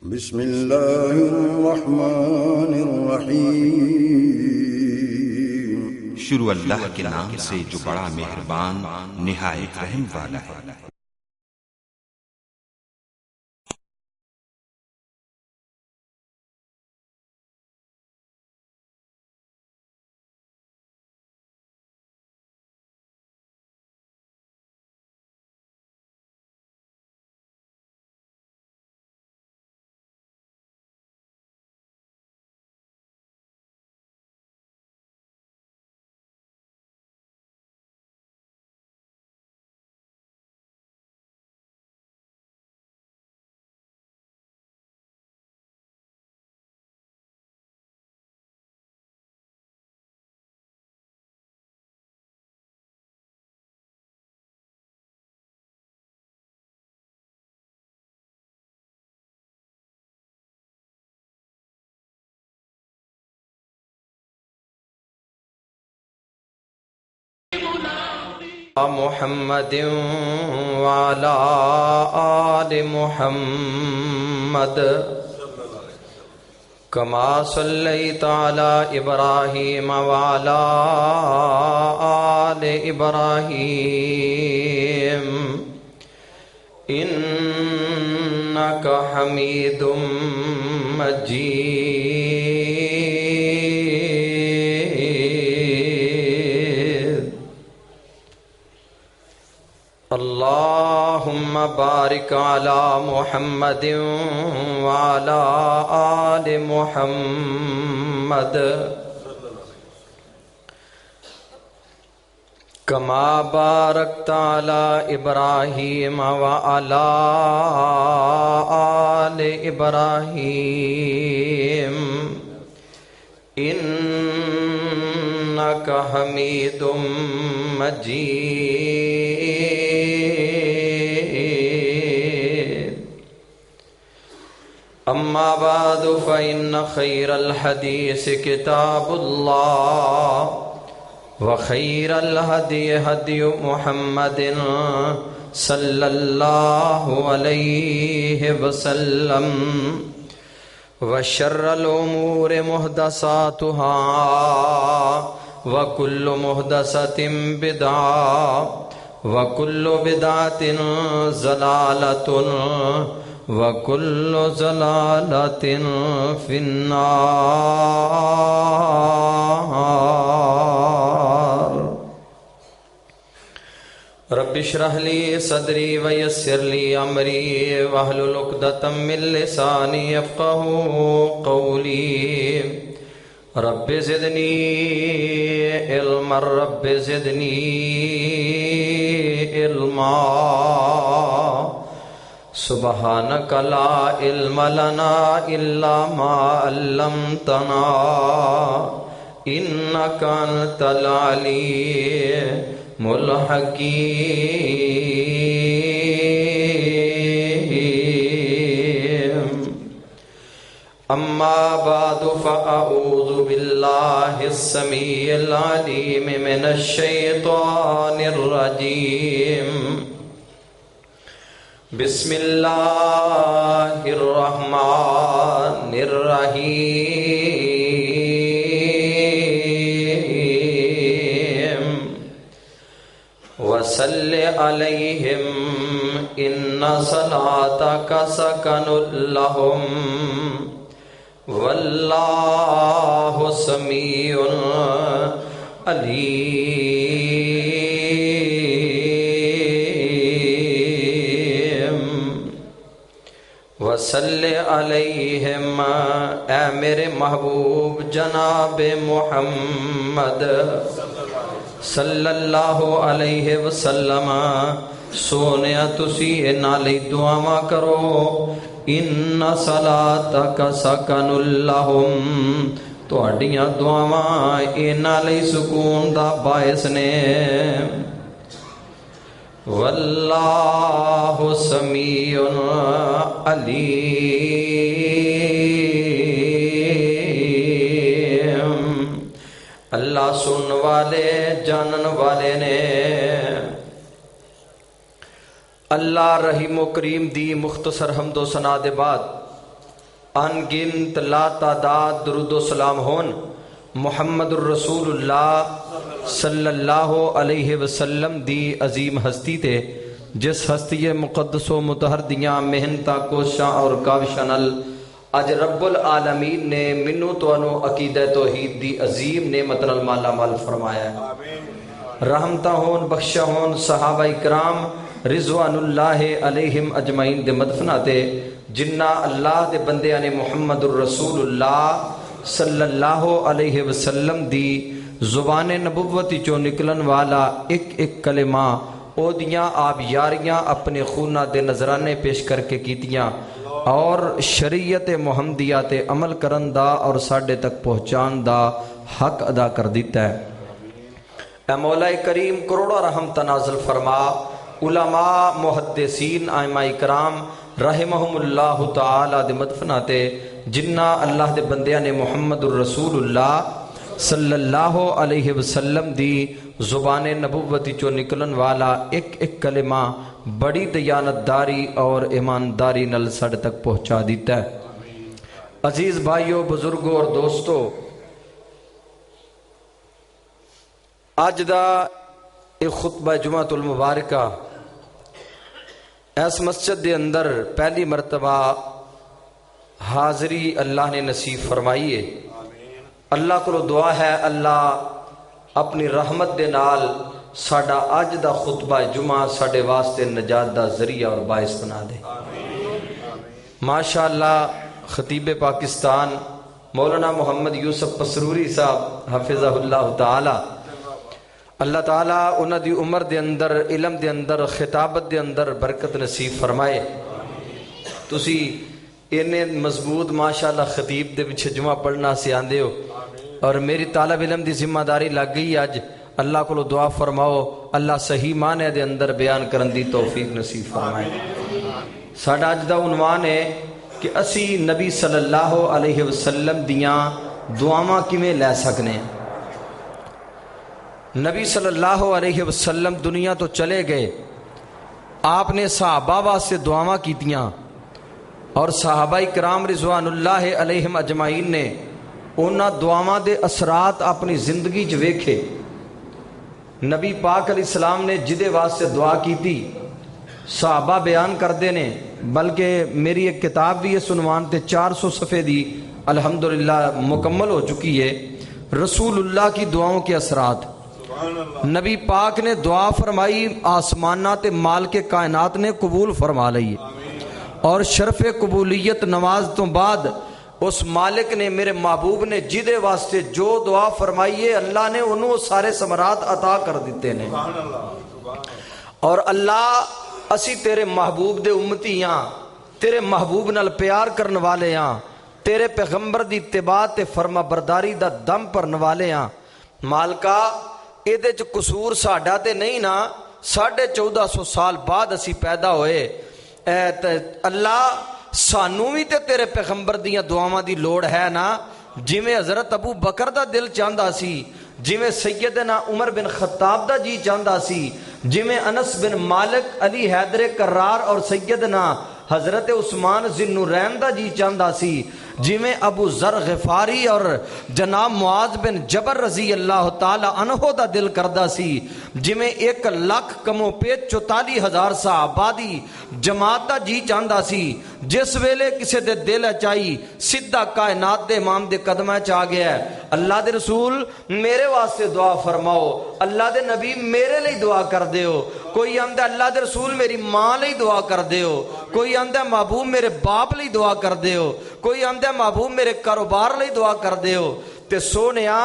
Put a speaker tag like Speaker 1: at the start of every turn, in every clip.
Speaker 1: بسم اللہ الرحمن الرحیم۔
Speaker 2: شروع اللہ کے نام سے جو بڑا مہربان نہایت رحم والا ہے۔
Speaker 3: محمد وعلى آل محمد كما صليت على إبراهيم وعلى آل إبراهيم إنك حميد مجيد۔ اللهم بارك على محمد وعلى آل محمد كما باركت على إبراهيم وعلى آل إبراهيم إنك حميد مجيد۔ أما بعد فإن خير الحديث كتاب الله وخير الهدي هدي محمد صلى الله عليه وسلم وشر الأمور محدثاتها وكل محدثة بدعة وكل بدعة ضلالة وكل ضلالة في النار۔ رب اشرح لي صدري ويسر لي أمري واحلل عقدة من لساني يفقهوا قولي۔ رب زدني علما رب زدني علما سبحانك لا علم لنا إلا ما علمتنا إنك أنت العليم الحكيم۔ أما بعد فأعوذ بالله السميع العليم من الشيطان الرجيم۔ بسم الله الرحمن الرحيم۔ وصل عليهم إن صلاتك سكن لهم والله سميع عليم۔ وصل عليهم اے میرے محبوب جناب محمد صلی اللہ علیہ وسلم سونیا تسی نالی دعاواں کرو۔ ان صلاتک سکن لہم، تہاڈیاں دعاواں انہاں لئی سکون دا باعث نے۔ واللہ سمیع علیم، اللہ سن والے جانن والے نے۔ اللہ رحیم و کریم دی مختصر حمد و ثنا دے بعد ان گنت لا تعداد درود و سلام ہون محمد الرسول اللہ صلی اللہ علیہ وسلم دی عظیم ہستی تے جس ہستی مقدس و متحر دیاں محنتاں کوشاں اور کاوشاں نال اج رب العالمین نے منو توانو عقیدہ توحید دی عظیم نعمت نال مالا مال فرمایا ہے۔ رحمتہ ہون بخشہ ہون صحابہ اکرام رضوان اللہ علیہم اجمعین دے مدفنہ تے جنہ اللہ دے بندیاں نے محمد الرسول اللہ صلی اللہ علیہ وسلم دی زبان نبوتی چو نکلن والا ایک ایک کلمہ او دیاں آپ یاریاں اپنے خونہ دے نظرانے پیش کر کے کیتیاں اور شریعت محمدیہ تے عمل کرن دا اور ساڑھے تک پہنچان دا حق ادا کر دیتا ہے۔ اے مولا کریم کروڑا رحمت نازل فرما، علماء محدثین ائمہ اکرام رحمہم اللہ تعالی دے مدفنہ تے جنہ اللہ دے بندیاں نے محمد الرسول اللہ صلی اللہ علیہ وسلم دی زبان نبوتی چو نکلن والا ایک ایک کلمہ بڑی دیانتداری اور ایمانداری نل سڑ تک پہنچا دیتا ہے۔ عزیز بھائیو، بزرگوں اور دوستو، آج دا ایک خطبہ جمعۃ المبارکہ اس مسجد دے اندر پہلی مرتبہ حاضری اللہ نے نصیب فرمائی ہے۔ اللہ کو دعا ہے اللہ اپنی رحمت دے نال ساڈا اج دا خطبہ جمعہ ساڈے واسطے نجات دا ذریعہ اور باعث بنا دے۔ ماشاءاللہ خطیب پاکستان مولانا محمد یوسف پسروری صاحب حفظہ اللہ تعالی، اللہ تعالیٰ انہاں دی عمر دے اندر، علم دے اندر، خطابت دے اندر برکت نصیب فرمائے۔ تسی انہیں مضبوط ماشاءاللہ خطیب دے پیچھے جمعہ پڑھنا سے آندے ہو اور میری طالب علم دی ذمہ داری لگ گئی اج، اللہ کو دعا فرماؤ اللہ صحیح معنی دے اندر بیان کرن دی توفیق نصیب فرمائے۔ ساڈا اج دا عنوان ہے کہ اسی نبی صلی اللہ علیہ وسلم دیاں دعاواں کیویں لے سکنے ہیں۔ نبی صلی اللہ علیہ وسلم دنیا تو چلے گئے، آپ نے صحابہ واسطے دعاواں کیتیاں اور صحابہ کرام رضوان اللہ علیہم اجمعین نے انہاں دعاواں دے اثرات اپنی زندگی چ ویکھے۔ نبی پاک علیہ السلام نے جدے واسطے دعا کیتی صحابہ بیان کردے نے، بلکہ میری ایک کتاب بھی اس عنوان تے 400 صفحے دی الحمدللہ مکمل ہو چکی ہے، رسول اللہ کی دعاؤں کے اثرات۔ نبی پاک نے دعا فرمائی، آسمانات مالک کائنات نے قبول فرما لئی اور شرف قبولیت نماز تو بعد اس مالک نے، میرے محبوب نے جدے واسطے جو دعا فرمائی ہے اللہ نے انہوں سارے ثمرات عطا کر دیتے ہیں۔ اور اللہ اسی تیرے محبوب دے امتی ہاں، تیرے محبوب نال پیار کرن والے ہاں، تیرے پیغمبر دی اتباع تے فرما برداری دا دم پرن والے ہاں۔ مالکا ایدے چ قصور ساڈا تے نہیں نا، 1450 سال بعد اسی پیدا ہوئے، اللہ سانو بھی تے تیرے پیغمبر دیاں دعاواں دی لوڑ ہے نا، جویں حضرت ابو بکر دا دل چاہندا سی، جویں سیدنا عمر بن خطاب دا جی چاہندا سی، جویں انس بن مالک، علی حیدر کرار اور سیدنا حضرت عثمان ذوالنورین دا جی چاہندا سی، جویں ابو ذر غفاری اور جناب معاذ بن جبر رضی اللہ تعالی عنہ دا دل کردہ سی، جویں 1,00,000 کمو پیچ 44,000 صحابہ دی جماعت دا جی چاہندا سی، جس ویلے کسے دے دل چاہی سدھا کائنات دے امام دے قدمہ چاہ گیا ہے۔ اللہ دے رسول میرے واسطے دعا فرماؤ، اللہ دے نبی میرے لئی دعا کر دیو، کوئی آندہ اللہ دے رسول میری ماں لئی دعا کر دیو، کوئی آندہ محبوب میرے باپ لئی دعا کر دیو، کوئی آندہ محبوب میرے کاروبار لئی دعا کر دیو۔ تے سونیا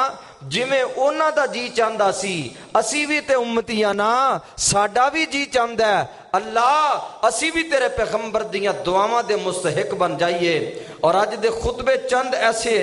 Speaker 3: جویں اونا دا جی چاہندا سی، اسی بھی تے امتیاں نا، ساڈا بھی جی چاہندا ہے اللہ اسی بھی تیرے پیغمبر دیاں دعاواں دے مستحق بن جائیے۔ اور آج دے خطبے چند ایسے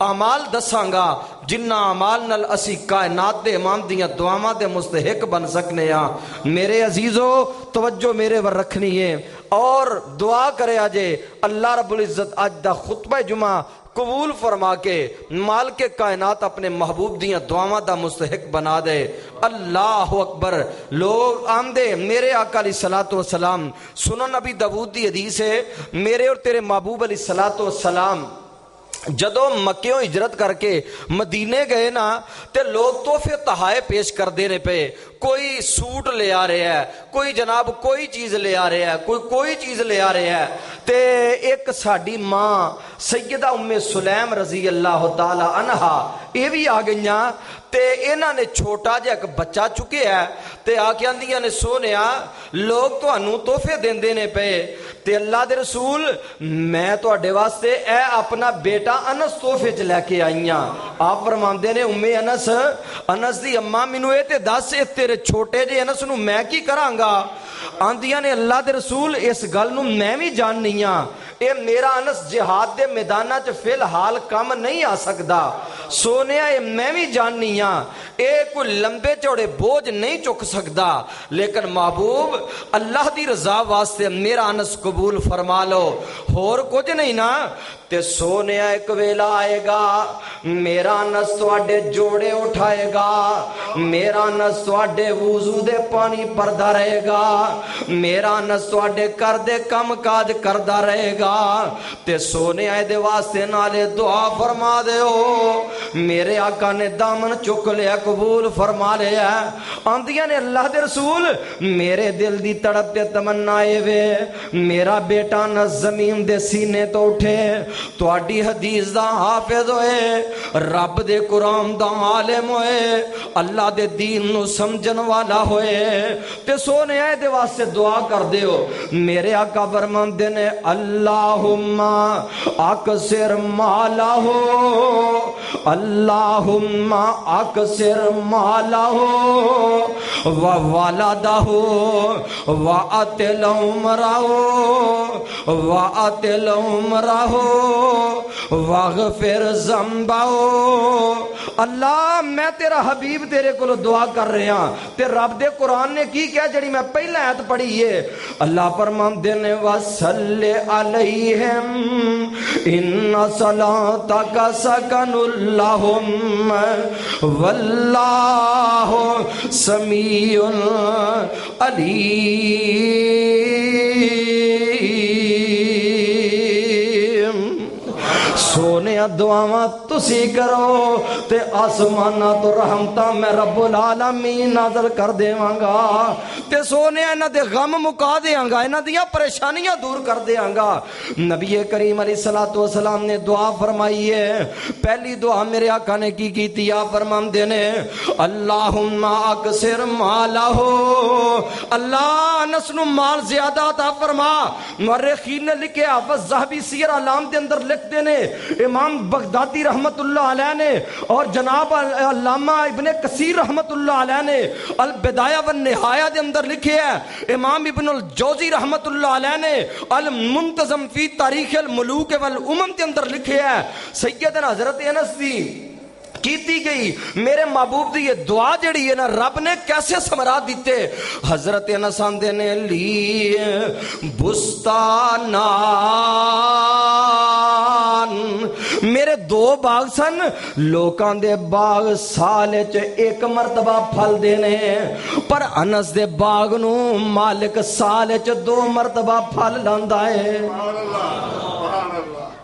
Speaker 3: اعمال دساں گا جنہ اعمال نال اسی کائنات دے امام دیاں دعاواں دے مستحق بن سکنے ہاں۔ میرے عزیزو توجہ میرے ور رکھنی ہے اور دعا کرے آجے اللہ رب العزت آج دا خطبہ جمعہ قبول فرما کے مالک کائنات اپنے محبوب دیاں دعاواں دا مستحق بنا دے۔ اللہ اکبر۔ لوگ آمدے میرے آقا علیہ الصلوۃ والسلام، سنن نبی داؤد دی حدیث ہے، میرے اور تیرے محبوب علیہ الصلوۃ والسلام جدو مکیوں ہجرت کر کے مدینے گئے نا تے لوگ تحفے تحائے پیش کر دینے پہ، کوئی سوٹ لے آ رہے ہے، کوئی جناب کوئی چیز لے آ رہے ہے، کوئی چیز لے آ رہے ہے۔ تے ایک ساڈی ماں سیدہ ام سلیم رضی اللہ تعالی عنہا یہ بھی آ گئیاں تے انہاں نے چھوٹا جہا ایک بچہ چکے ہے تے آ کے آندیاں نے سونیا لوگ تانوں تحفے دیندے نے پے تے اللہ دے رسول میں تواڈے واسطے اے اپنا بیٹا انس تحفے چ لے کے آئیاں۔ آپ فرماندے نے ام انس دی اماں مینوں اے تے دس اے تیرے چھوٹے جے انس نو میں کی کراں گا؟ آندیاں نے اللہ دے رسول اس گل نو میں بھی جاننی ہاں، اے میرا انس جہاد دے میداناں چ فی الحال کم نہیں آ سکدا، سونیا اے میں بھی جاننی ہاں اے کوئی لمبے چوڑے بوجھ نہیں چک سکدا، لیکن محبوب اللہ دی رضا واسطے میرا انس قبول فرما لو، اور کچھ نہیں نا۔ تے سونیا ایک ویلا آئے گا میرا انس تواڈے جوڑے اٹھائے گا، میرا انس تواڈے وضو دے پانی پردا رہے گا، میرا انس تواڈے کر دے کم کاج کردا رہے گا۔ تے سونیا دے واسطے نالے دعا فرما دیو، میرے آقا نے دامن چک لیا قبول فرما لیا۔ آندیاں نے اللہ دے رسول میرے دل دی تڑپ تے تمنا اے وے میرا بیٹا نہ زمین دے سینے تو اٹھے، تواڈی حدیث دا حافظ ہوئے، رب دے قرآن دا عالم ہوئے، اللہ دے دین نو سمجھن والا ہوئے، تے سونے آئے دے واسطے دعا کر دیو۔ میرے آقا فرماندے نے اللہم اکثر مالہ، اللہم اکثر مالہ وولدہ واتل عمرہ واتل عمرہ واغفر ذنبہ۔ اللہ میں تیرا حبیب تیرے کو دعا کر رہے ہیں تے رب دے قرآن نے کی کیا جڑی میں پہلا آیت پڑھی ہے، اللہ فرماندے نے وَصَلِّ عَلَيْهِمْ إِنَّ صَلَاتَكَ سَكَنٌ لَهُمْ وَاللَّهُ سَمِيعٌ عَلِيمٌ۔ سونے دعاواں تسی کرو تے آسمانہ تو رحمتاں میں رب العالمین نازل کر دیواں گا، تے سونے انہاں دے غم مکا دیاں گا، انہاں دیاں پریشانیاں دور کر دیاں گا۔ نبی کریم علیہ الصلوۃ والسلام نے دعا فرمائی ہے، پہلی دعا میرے آقا نے کی تھی، آپ فرماندے نے اللہم اکثر مالہ، اللہ انس نو مال زیادہ عطا فرما۔ مورخین نے لکھا حافظ ذہبی سیر اعلام دے اندر لکھ دینے، امام بغدادی رحمت اللہ علیہ نے اور جناب علامہ ابن کثیر رحمت اللہ علیہ نے البدایہ والنہایہ دے اندر لکھے ہے، امام ابن الجوزی رحمت اللہ علیہ نے المنتظم فی تاریخ الملوک والامم دے اندر لکھے ہے، سیدنا حضرت انس دی کیتی گئی میرے محبوب دی یہ دعا جڑی ہے نا رب نے کیسے سمرا دیتے۔ حضرت انس آندے نے لی بستانان، میرے دو باغ سن، لوکاں دے باغ سالے چ ایک مرتبہ پھل دینے، پر انس دے باغ نو مالک سالے چ 2 مرتبہ پھل لاندا ہے۔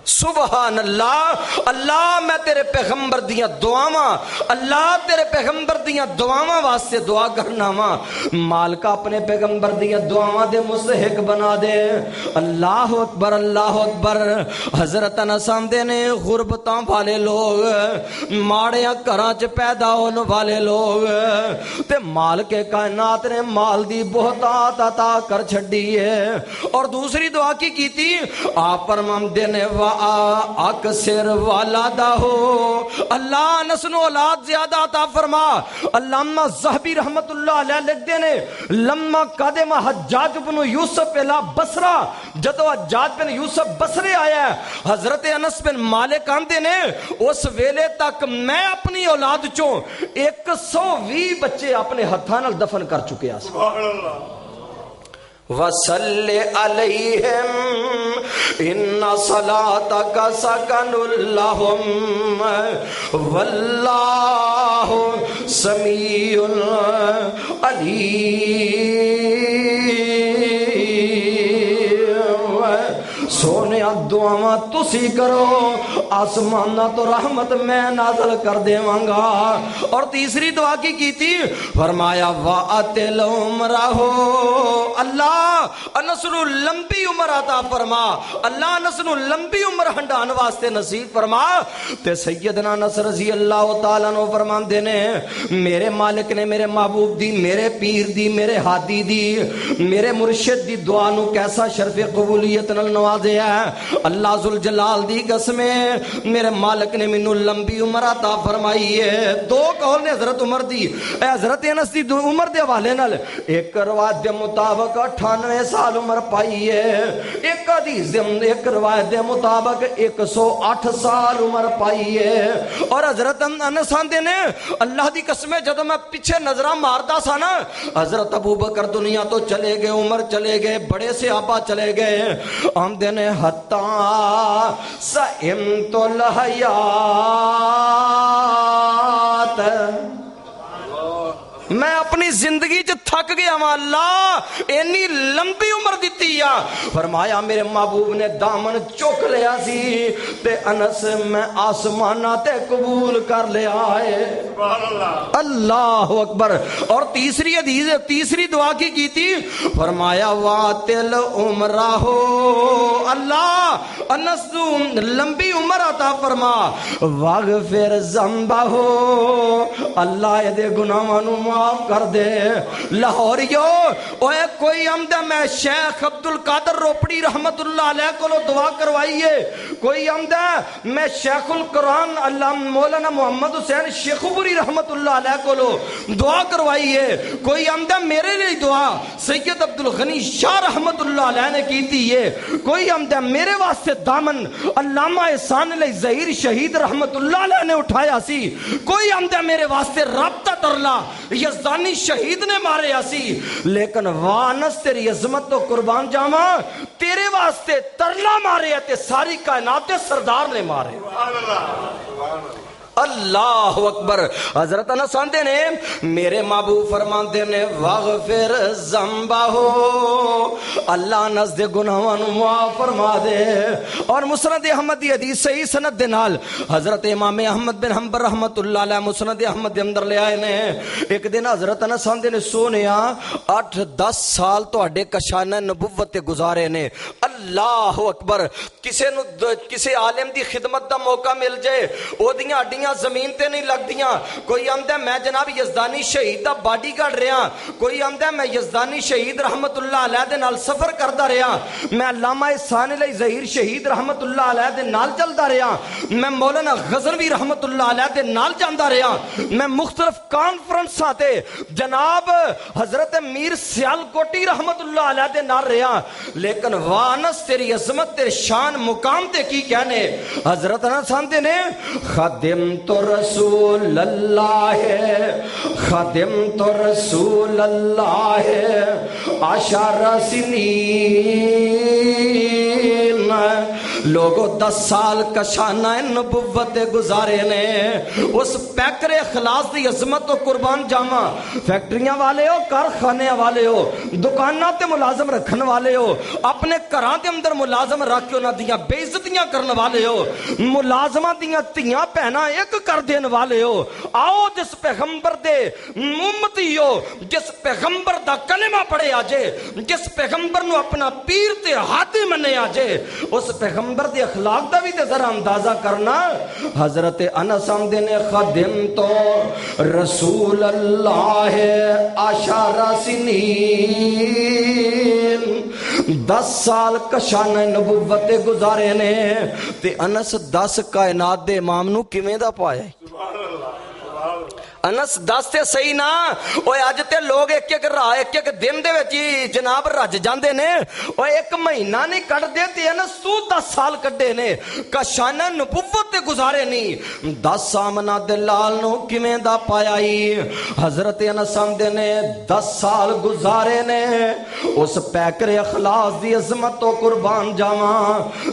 Speaker 3: سبحان اللہ۔ اللہ میں تیرے پیغمبر دیاں دعاواں، اللہ تیرے پیغمبر دیاں دعاواں واسطے دعا کرنا وا، مالکہ اپنے پیغمبر دیاں دعاواں دے مستحق بنا دے۔ اللہ اکبر اللہ اکبر۔ حضرت انس آندے نے غربتاں والے لوگ، ماڑیاں گھراں چ پیدا ہون والے لوگ تے مالک کائنات نے مال دی بہتات عطا کر چھڈی ہے۔ اور دوسری دعا کی کیتی، آپ فرماندے نے اکثر والدہ، اللہ انس نو اولاد زیادہ عطا فرما۔ علامہ ذہبی رحمت اللہ علیہ لکھ دینے لما قدم حجاج بن یوسف الی بصرہ، جدو حجاج بن یوسف بصرے آیا ہے، حضرت انس بن مالک آندے نے اس ویلے تک میں اپنی اولاد چوں 120 بچے اپنے ہتھاں نال دفن کر چکے ہیں۔ سبحان اللہ۔ وَصَلِّ عَلَيْهِمْ ان صلاتک سکن لہم واللہ سمیع علیم۔ سونے دعاواں تسی کرو، آسمانہ تو رحمت میں نازل کر دیواں گا۔ اور تیسری دعا کی تھی؟ فرمایا وَأَتِلْ عُمْرَهُ، اللہ انس نو لمبی عمر عطا فرما، اللہ انس نو لمبی عمر ہنڈان واسطے نصیب فرما۔ تے سیدنا انس رضی اللہ تعالیٰ عنہ فرماندے نے میرے مالک نے میرے محبوب دی، میرے پیر دی، میرے ہادی دی، میرے مرشد دی دعا نو کیسا شرف قبولیت نال نوازے ہے۔ اللہ ذوالجلال دی قسم میرے مالک نے مینوں لمبی عمر عطا فرمائی ہے۔ دو قول نے حضرت عمر دی، حضرت انس دی عمر دے حوالے نال، ایک روایت دے مطابق 98 سال عمر پائی ہے، ایک حدیث ایک روایت دے مطابق 108 سال عمر پائی ہے۔ اور حضرت انس آندے نے اللہ دی قسم جدوں میں پیچھے نظراں ماردا سا نا، حضرت ابوبکر دنیا تو چلے گئے، عمر چلے گئے، بڑے صحابہ چلے گئے، آندے نے حتی سئمت الحیات، میں اپنی زندگی چ تھک گیا ہاں، اللہ اینی لمبی عمر دیتی ہے۔ فرمایا میرے محبوب نے دامن چوک لیا سی تے انس میں آسمانہ تے قبول کر لیا ہے۔ اللہ اکبر۔ اور تیسری حدیث، تیسری دعا کی تھی؟ فرمایا واتل عمرہ، اللہ انس نو لمبی عمر عطا فرما، واغفر ذنبہ، اللہ دے گناہاں نو معاف کر دے۔ لاہوریو اوے کوئی آمدہ میں شیخ عبدالقادر روپڑی رحمت اللہ علیہ کو دعا کروائیے، کوئی آمدہ میں شیخ القرآن اللہ مولانا محمد حسین شیخوپوری رحمت اللہ علیہ کو دعا کروائیے، کوئی آمدہ میرے لیے دعا سید عبدالغنی شاہ رحمت اللہ علیہ نے کی تھی ہے، کوئی آمدہ میرے واسطے دامن علامہ احسان علی ظہیر شہید رحمت اللہ علیہ نے اٹھایا سی، کوئی آمدہ میرے واسطے رابطہ ترلا یزدانی شہید نے مارے آسی، لیکن وانس تیری عظمت تو قربان جاواں تیرے واسطے ترلا مارے تے ساری کائنات سردار نے مارے۔ اللہ اکبر۔ حضرت انس آندے نے میرے محبوب فرماندے نے واغفر ذنبہ، اللہ انس دے گناہاں نو معاف فرما دے۔ اور مسند احمد دی حدیث صحیح سند دے نال حضرت امام احمد بن حنبل رحمت اللہ علیہ مسند احمد دے اندر لے آئے نے، ایک دن حضرت انس آندے نے سونیا 8-10 سال تواڈے کشانہ نبوت تے گزارے نے۔ اللہ اکبر۔ کسے عالم دی خدمت دا موقع مل جائے، او دیاں ہڈیاں زمین تے نہیں لگ دیاں، کوئی آمدہ میں جناب یزدانی شہید دا باڈی گارڈ رہا، کوئی آمدہ میں یزدانی شہید رحمت اللہ علیہ دے نال سفر کردا رہا، میں علامہ احسان علی ظہیر شہید رحمت اللہ علیہ دے نال چلدا رہا، میں مولانا غزنوی رحمت اللہ علیہ دے نال جاندا رہا، میں مختلف کانفرنساں تے جناب حضرت میر سیال کوٹی رحمت اللہ علیہ دے نال رہا، لیکن وانس تیری عظمت تیرے شان مقام تے کی کہنے۔ حضرت انس آندے نے خادمت رسول اللہ، خادمت رسول اللہ 10 سنین، لوگوں 10 سال کشانہ نبوت گزارے نے۔ اس پیکر اخلاص دی عظمت و قربان جاواں، فیکٹریاں والے ہو، کارخانے والے ہو، دکاناں تے ملازم رکھن والے ہو، اپنے گھراں دے اندر ملازم رکھ کے انہاں دیاں بے عزتیاں کرن والے ہو، ملازماں دیاں تیاں پہنا ایک کر دین والے ہو، آؤ جس پیغمبر دے امتی ہو، جس پیغمبر دا کلمہ پڑھے آجے، جس پیغمبر نو اپنا پیر تے ہاتھی منے آجے، اس پیغمبر دے اخلاق دا بھی تے ذرا اندازہ کرنا۔ حضرت انس آمدے نے خادمت رسول اللہ 10 سنین، 10 سال کشانہ نبوت گزارے نے، تے انس 10 کائنات دے امام نو کیویں دا پایا؟ انس دس تے صحیح نا اوے اج تے لوگ ایک ایک راہ ایک ایک دن دے وچ ہی جناب رج جاندے نے اوے ایک مہینہ نہیں کڈ دے تے انس تو 10 سال کڈے نے کشان نبوت تے گزارے نہیں 10 آمنہ دے لال نو کیویں دا پایا ہی حضرت انس دے نے 10 سال گزارے نے اس پیکر اخلاص دی عظمت تو قربان جاواں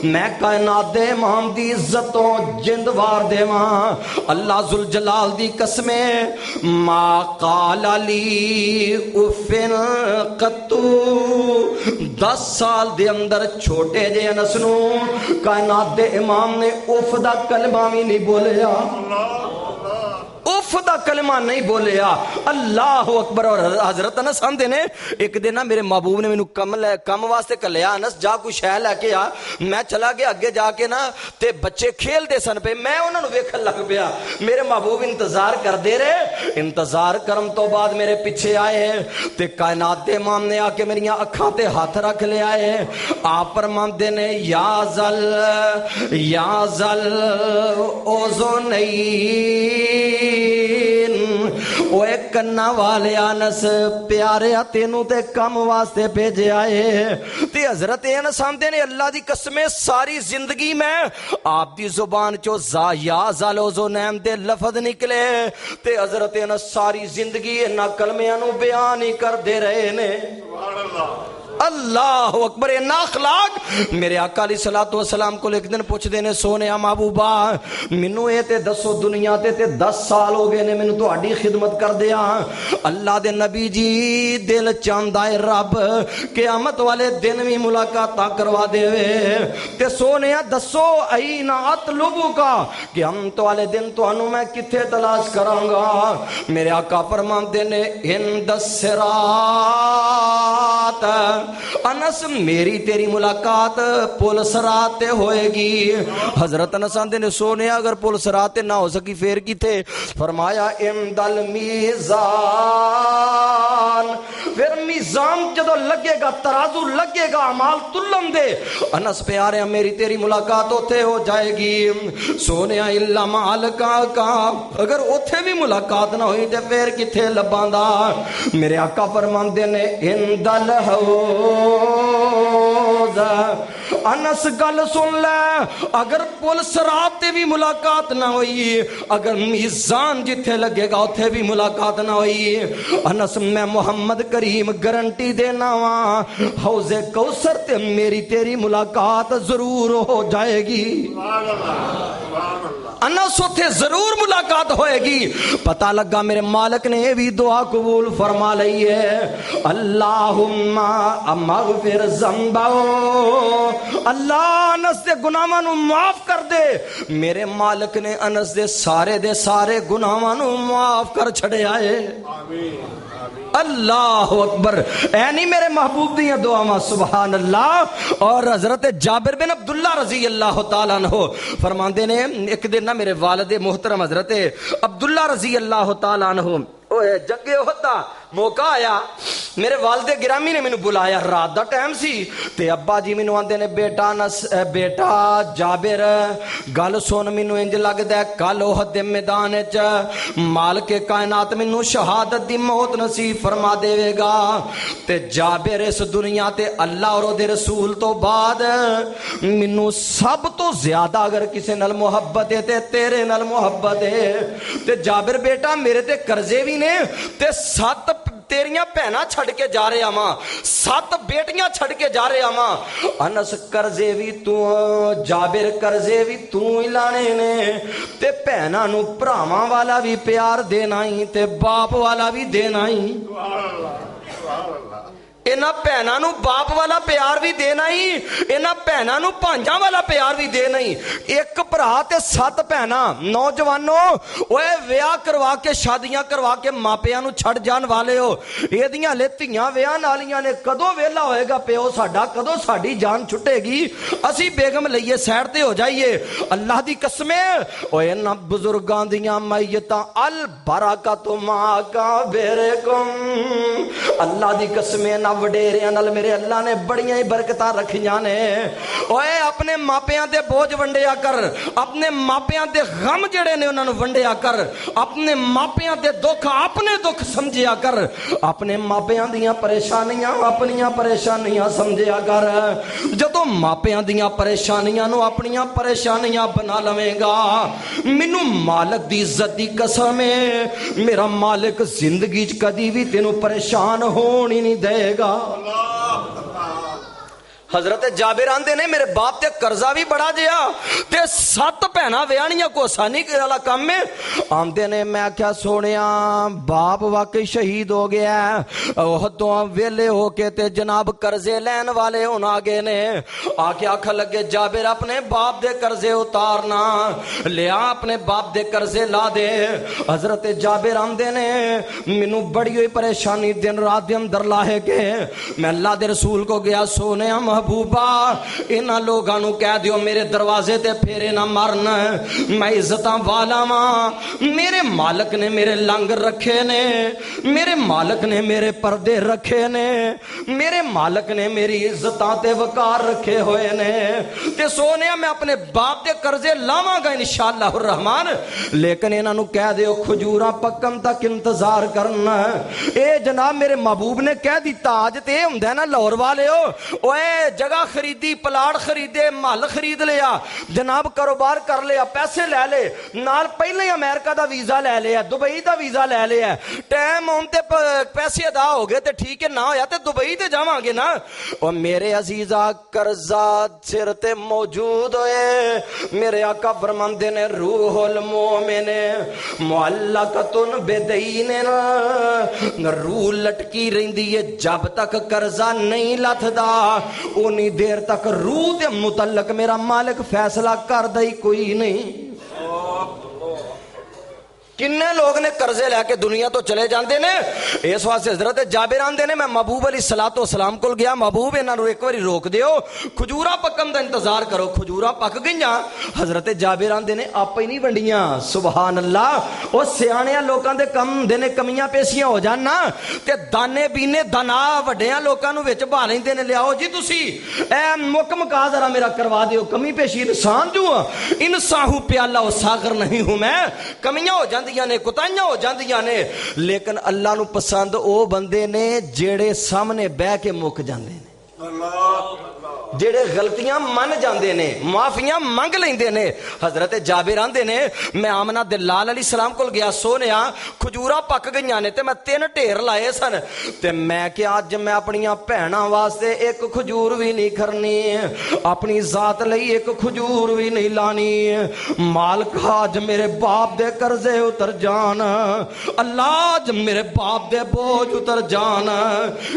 Speaker 3: میں کائنات دے امام دی عزت تو جند وار دیواں اللہ ذوالجلال دی قسمیں ما قال علی افن قطو 10 سال دے اندر چھوٹے جے انس نو کائنات دے امام نے اف دا کلمہ بھی نہیں بولیا اف دا کلمہ نہیں بولیا اللہ اکبر اور حضرت انس آندے نے ایک دن نا میرے محبوب نے مینوں کم واسطے کلیا انس جا کوئی شے لے کے آ میں چلا گیا اگے جا کے نا تے بچے کھیل دے سن پہ میں انہاں نو ویکھن لگ پیا میرے محبوب انتظار کر دے رہے انتظار کرم تو بعد میرے پیچھے آئے تے کائنات دے امام نے آ کے میریاں اکھاں تے ہاتھ رکھ لے آئے آپ فرماندے نے یا زل او ایک کنا والے انس پیارے تینوں تے کم واسطے بھیجے آئے تے حضرت انس آندے نے اللہ دی قسمیں ساری زندگی میں آپ دی زبان چو یا زالوزونیم دے لفظ نکلے تے حضرت انس ساری زندگی انہاں کلمیاں نو بیان ہی کر دے رہے نے سبحان اللہ اللہ اکبر اے اخلاق میرے آقا علیہ الصلوۃ والسلام کو ایک دن پوچھ دینے سونے محبوبا مینوں اے تے دسو دنیا تے 10 سال ہو گئے نے مینوں تہاڈی خدمت کر دیا اللہ دے نبی جی دل چاہندا اے رب قیامت والے دن بھی ملاقاتاں کروا دے تے سونے دسو اینا اطلبو کا قیامت والے دن تانوں میں کتھے تلاش کراں گا میرے آقا فرماندے نے ہند الصراط انس میری تیری ملاقات پل صراط تے ہوئے گی حضرت انس آندے نے سونے اگر پل صراط تے نہ ہو سکی پھر کی تھے فرمایا امدل میزان پھر میزان جدو لگے گا ترازو لگے گا اعمال تلم دے انس پیارے میری تیری ملاقات ہوتے ہو جائے گی سونے اللہ مالکا کا اگر اوتھے بھی ملاقات نہ ہوئی تے پھر کتھے لباندا میرے آقا فرماندے نے اندل انس گل سن لے اگر پل صراط تے بھی ملاقات نہ ہوئی اگر میزان جتھے لگے گا اتھے بھی ملاقات نہ ہوئی انس میں محمد کریم گارنٹی دینا وا حوض کوثر تے میری تیری ملاقات ضرور ہو جائے گی انس اتھے ضرور ملاقات ہوئے گی پتہ لگا میرے مالک نے بھی دعا قبول فرما لئی ہے اللہم مغفر ذنبو اللہ انس دے گناہاں نو معاف کر دے میرے مالک نے انس دے سارے گناہاں نو معاف کر چھڑے آئے آمین اللہ اکبر اے نہیں میرے محبوب دیاں دعاواں سبحان اللہ اور حضرت جابر بن عبداللہ رضی اللہ تعالیٰ عنہ فرماندے نے ایک دن نا میرے والد محترم حضرت عبداللہ رضی اللہ تعالیٰ عنہ جنگ احد دا موقع آیا میرے والد گرامی نے مینوں بلایا رات دا ٹائم سی تے ابا جی مینوں آندے نے بیٹا جابر گل سن مینوں انج لگدا ہے کل احد دے میدان وچ مالک کائنات مینوں شہادت دی موت نصیب فرما دے گا تے جابر اس دنیا تے اللہ اور دے رسول تو بعد مینوں سب تو زیادہ اگر کسے نال محبت ہے تے تیرے نال محبت ہے تے جابر بیٹا میرے تے قرضے بھی نے تے 7 تیریاں پہنا چھڑ کے جا رہے آماں 7 بیٹیاں چھڑ کے جا رہے آماں انس کرزے بھی تو جابر کرزے بھی تو ہی لانے نے تے پہنا نو پراواں والا بھی پیار دینا ہی تے باپ والا بھی دینا ہی انہاں پہنا نو باپ والا پیار بھی دینا ہی انہاں پہنا نو پانجاں والا پیار بھی دینا ہی ایک پرا تے 7 پہنا نوجوانوں اوے ویاہ کروا کے شادیاں کروا کے ماپیاں نو چھڑ جان والے ہو اے دیاں لیتیاں ویاہ نالیاں نے کدوں ویلا ہوئے گا پیو ساڈا کدوں ساڈی جان چھٹے گی اسی بیگم لئیے سیڑ تے ہو جائیے اللہ دی قسمیں اوے انہاں بزرگاں دیاں میتاں البرکۃ ما کابرکم اللہ دی قسمیں نہ وڈیریاں نال میرے اللہ نے بڑیاں ہی برکتاں رکھیاں نے اوئے اپنے ماپیاں دے بوجھ ونڈیا کر اپنے ماپیاں دے غم جڑے نے انہاں نوں ونڈیا کر اپنے ماپیاں دے دکھ اپنے دکھ سمجھیا کر اپنے ماپیاں دیاں پریشانیاں اپنیاں پریشانیاں سمجھیا کر جدوں ماپیاں دیاں پریشانیاں نو اپنیاں پریشانیاں بنا لویں گا مینوں مالک دی عزت دی قسم ہے میرا مالک زندگی چ کدی بھی تینوں پریشان ہون ہی نہیں دے گا حضرت جابر آندے نے میرے باپ تے قرضہ بھی بڑا جیا تے 7 بہناں ویاہنیاں کو آسانی والا کام ہے آندے نے میں کیا سونیا باپ واقعی شہید ہو گیا ہے احدوں ویلے ہو کے تے جناب قرضے لین والے ہون آگے نے آکے آکھا لگے جابر اپنے باپ دے قرضے اتارنا لیا اپنے باپ دے قرضے لا دے حضرت جابر آندے نے مینوں بڑی ہوئی پریشانی دن رات دے اندر لاہے کے میں اللہ دے رسول کو گیا سونیا محبوبہ انہاں لوگاں نو کہہ دیو میرے دروازے تے پھیرے نہ مارن میں عزتاں والا ماں میرے مالک نے میرے لنگر رکھے نے میرے مالک نے میرے پردے رکھے نے میرے مالک نے میری عزتاں تے وقار رکھے ہوئے نے تے سونے میں اپنے باپ دے قرضے لاواں گا انشاءاللہ الرحمن لیکن انہاں نو کہہ دیو کھجوراں پکن تک انتظار کرنا اے جناب میرے محبوب نے کہہ دیتا آج تے ہوندا ہے نا لاہور والے ہو اوے جگہ خریدی پلاٹ خریدے محل خرید لیا جناب کاروبار کر لیا پیسے لے لے نال پہلے ہی امریکہ دا ویزا لے لیا دبئی دا ویزا لے لیا ٹائم ہون تے پیسے ادا ہو گئے تے ٹھیک ہے نہ ہویا تے دبئی تے جاواں گے نا او میرے عزیزا قرضہ سر تے موجود ہوئے میرے آقا فرماندے نے روح المومن معلقۃ بدین روح لٹکی رہندی ہے جب تک قرضہ نہیں لتھدا اونی دیر تک روح دے متعلق میرا مالک فیصلہ کر دئی کوئی نہیں کنے لوگ نے قرضے لے کے دنیا تو چلے جاندے نے اس واسطے حضرت جابر آندے نے میں محبوب علیہ الصلوۃ والسلام کول گیا محبوب انہاں نوں ایک واری روک دیو کھجورا پکن دا انتظار کرو کھجورا پک گئیاں حضرت جابر آندے نے آپ ہی نہیں ونڈیاں سبحان اللہ او سیاںیاں لوکاں دے کم دے کمیاں پیشیاں ہو جان نا تے دانے بینے دنا وڈیاں لوکاں نوں وچ بھا لیندے نے لیاؤ جی تسی اے مکم کا ذرا میرا کروا دیو کمی پیشی انسان جو انسان ہوں پیالہ و ساغر نہیں ہوں میں کمیاں ہو جاندی نے کتائیاں ہو جاندیاں نے لیکن اللہ نو پسند او بندے نے جیڑے سامنے بہ کے مک جاندے نے جیڑے غلطیاں من جاندے نے معافیاں منگ لیندے نے حضرت جابر آندے نے میں آمنہ دلال علیہ السلام کول گیا سونیا کھجورا پک گئیاں نے تے میں 3 ڈھیر لائے سن تے میں کہ اج میں اپنیاں بہناں واسطے ایک کھجور بھی نہیں کھرنی اپنی ذات لئی ایک کھجور بھی نہیں لانی مالک اج میرے باپ دے قرضے اتر جان اللہ اج میرے باپ دے بوجھ اتر جان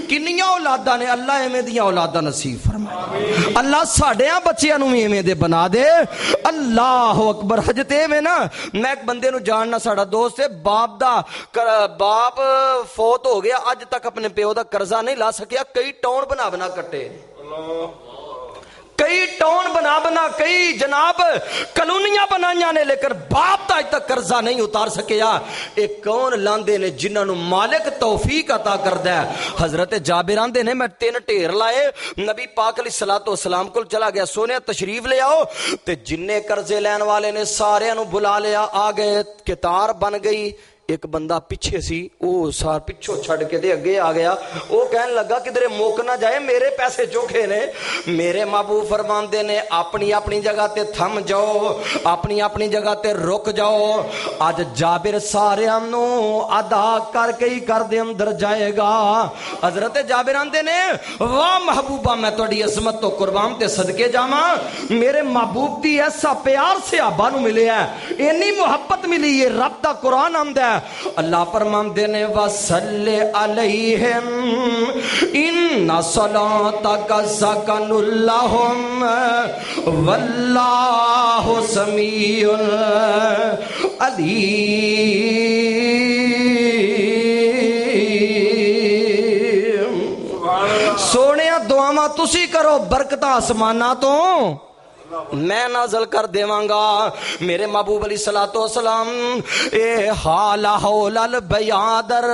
Speaker 3: کنیاں اولاداں نے اللہ ایویں دیاں اولاداں نصیب فرمائے اللہ ساڈیاں بچیاں نوں ایویں دے بنا دے اللہ اکبر حجتے میں نا میں ایک بندے نو جاننا ساڈا دوست ہے باپ فوت ہو گیا اج تک اپنے پیو دا قرضہ نہیں لا سکیا کئی ٹون بنا کٹے کئی ٹون بنا کئی جناب کلونیاں بنائیاں نے لیکن باپ تا اج تک قرضہ نہیں اتار سکیا ایک کون لاندے نے جنہاں نو مالک توفیق عطا کردا ہے حضرت جابر آندے نے میں 3 ڈھیر لائے نبی پاک علیہ الصلوۃ والسلام کول چلا گیا سونیا تشریف لے آؤ تے جننے قرضے لین والے نے سارے نو بلا لیا آ گئے قطار بن گئی ایک بندہ پیچھے سی او سار پچھو چھڑ کے دے اگے آ گیا او کہنے لگا کدھر موک نہ جائے میرے پیسے چوکھے نے میرے محبوب فرماندے نے اپنی اپنی جگہ تے تھم جاؤ اپنی اپنی جگہ تے رک جاؤ آج جابر سارے نو ادا کر کے ہی کر دے اندر جائے گا حضرت جابر آندے نے واہ محبوبہ میں تہاڈی عظمت تو قربان تے صدقے جاواں میرے محبوب دی ایسا پیار سے آبا نو ملے ہے اتنی محبت ملی ہے رب دا قرآن آندا ہے اللہ فرماندے نے وصلی علیہم ان صلاتک سکن لہم واللہ سمیع علیم سونیا دعاواں تسی کرو برکتاں آسماناں تو میں نازل کر دیواں گا۔ میرے محبوب علیہ الصلوۃ والسلام اے حال حول البیادر،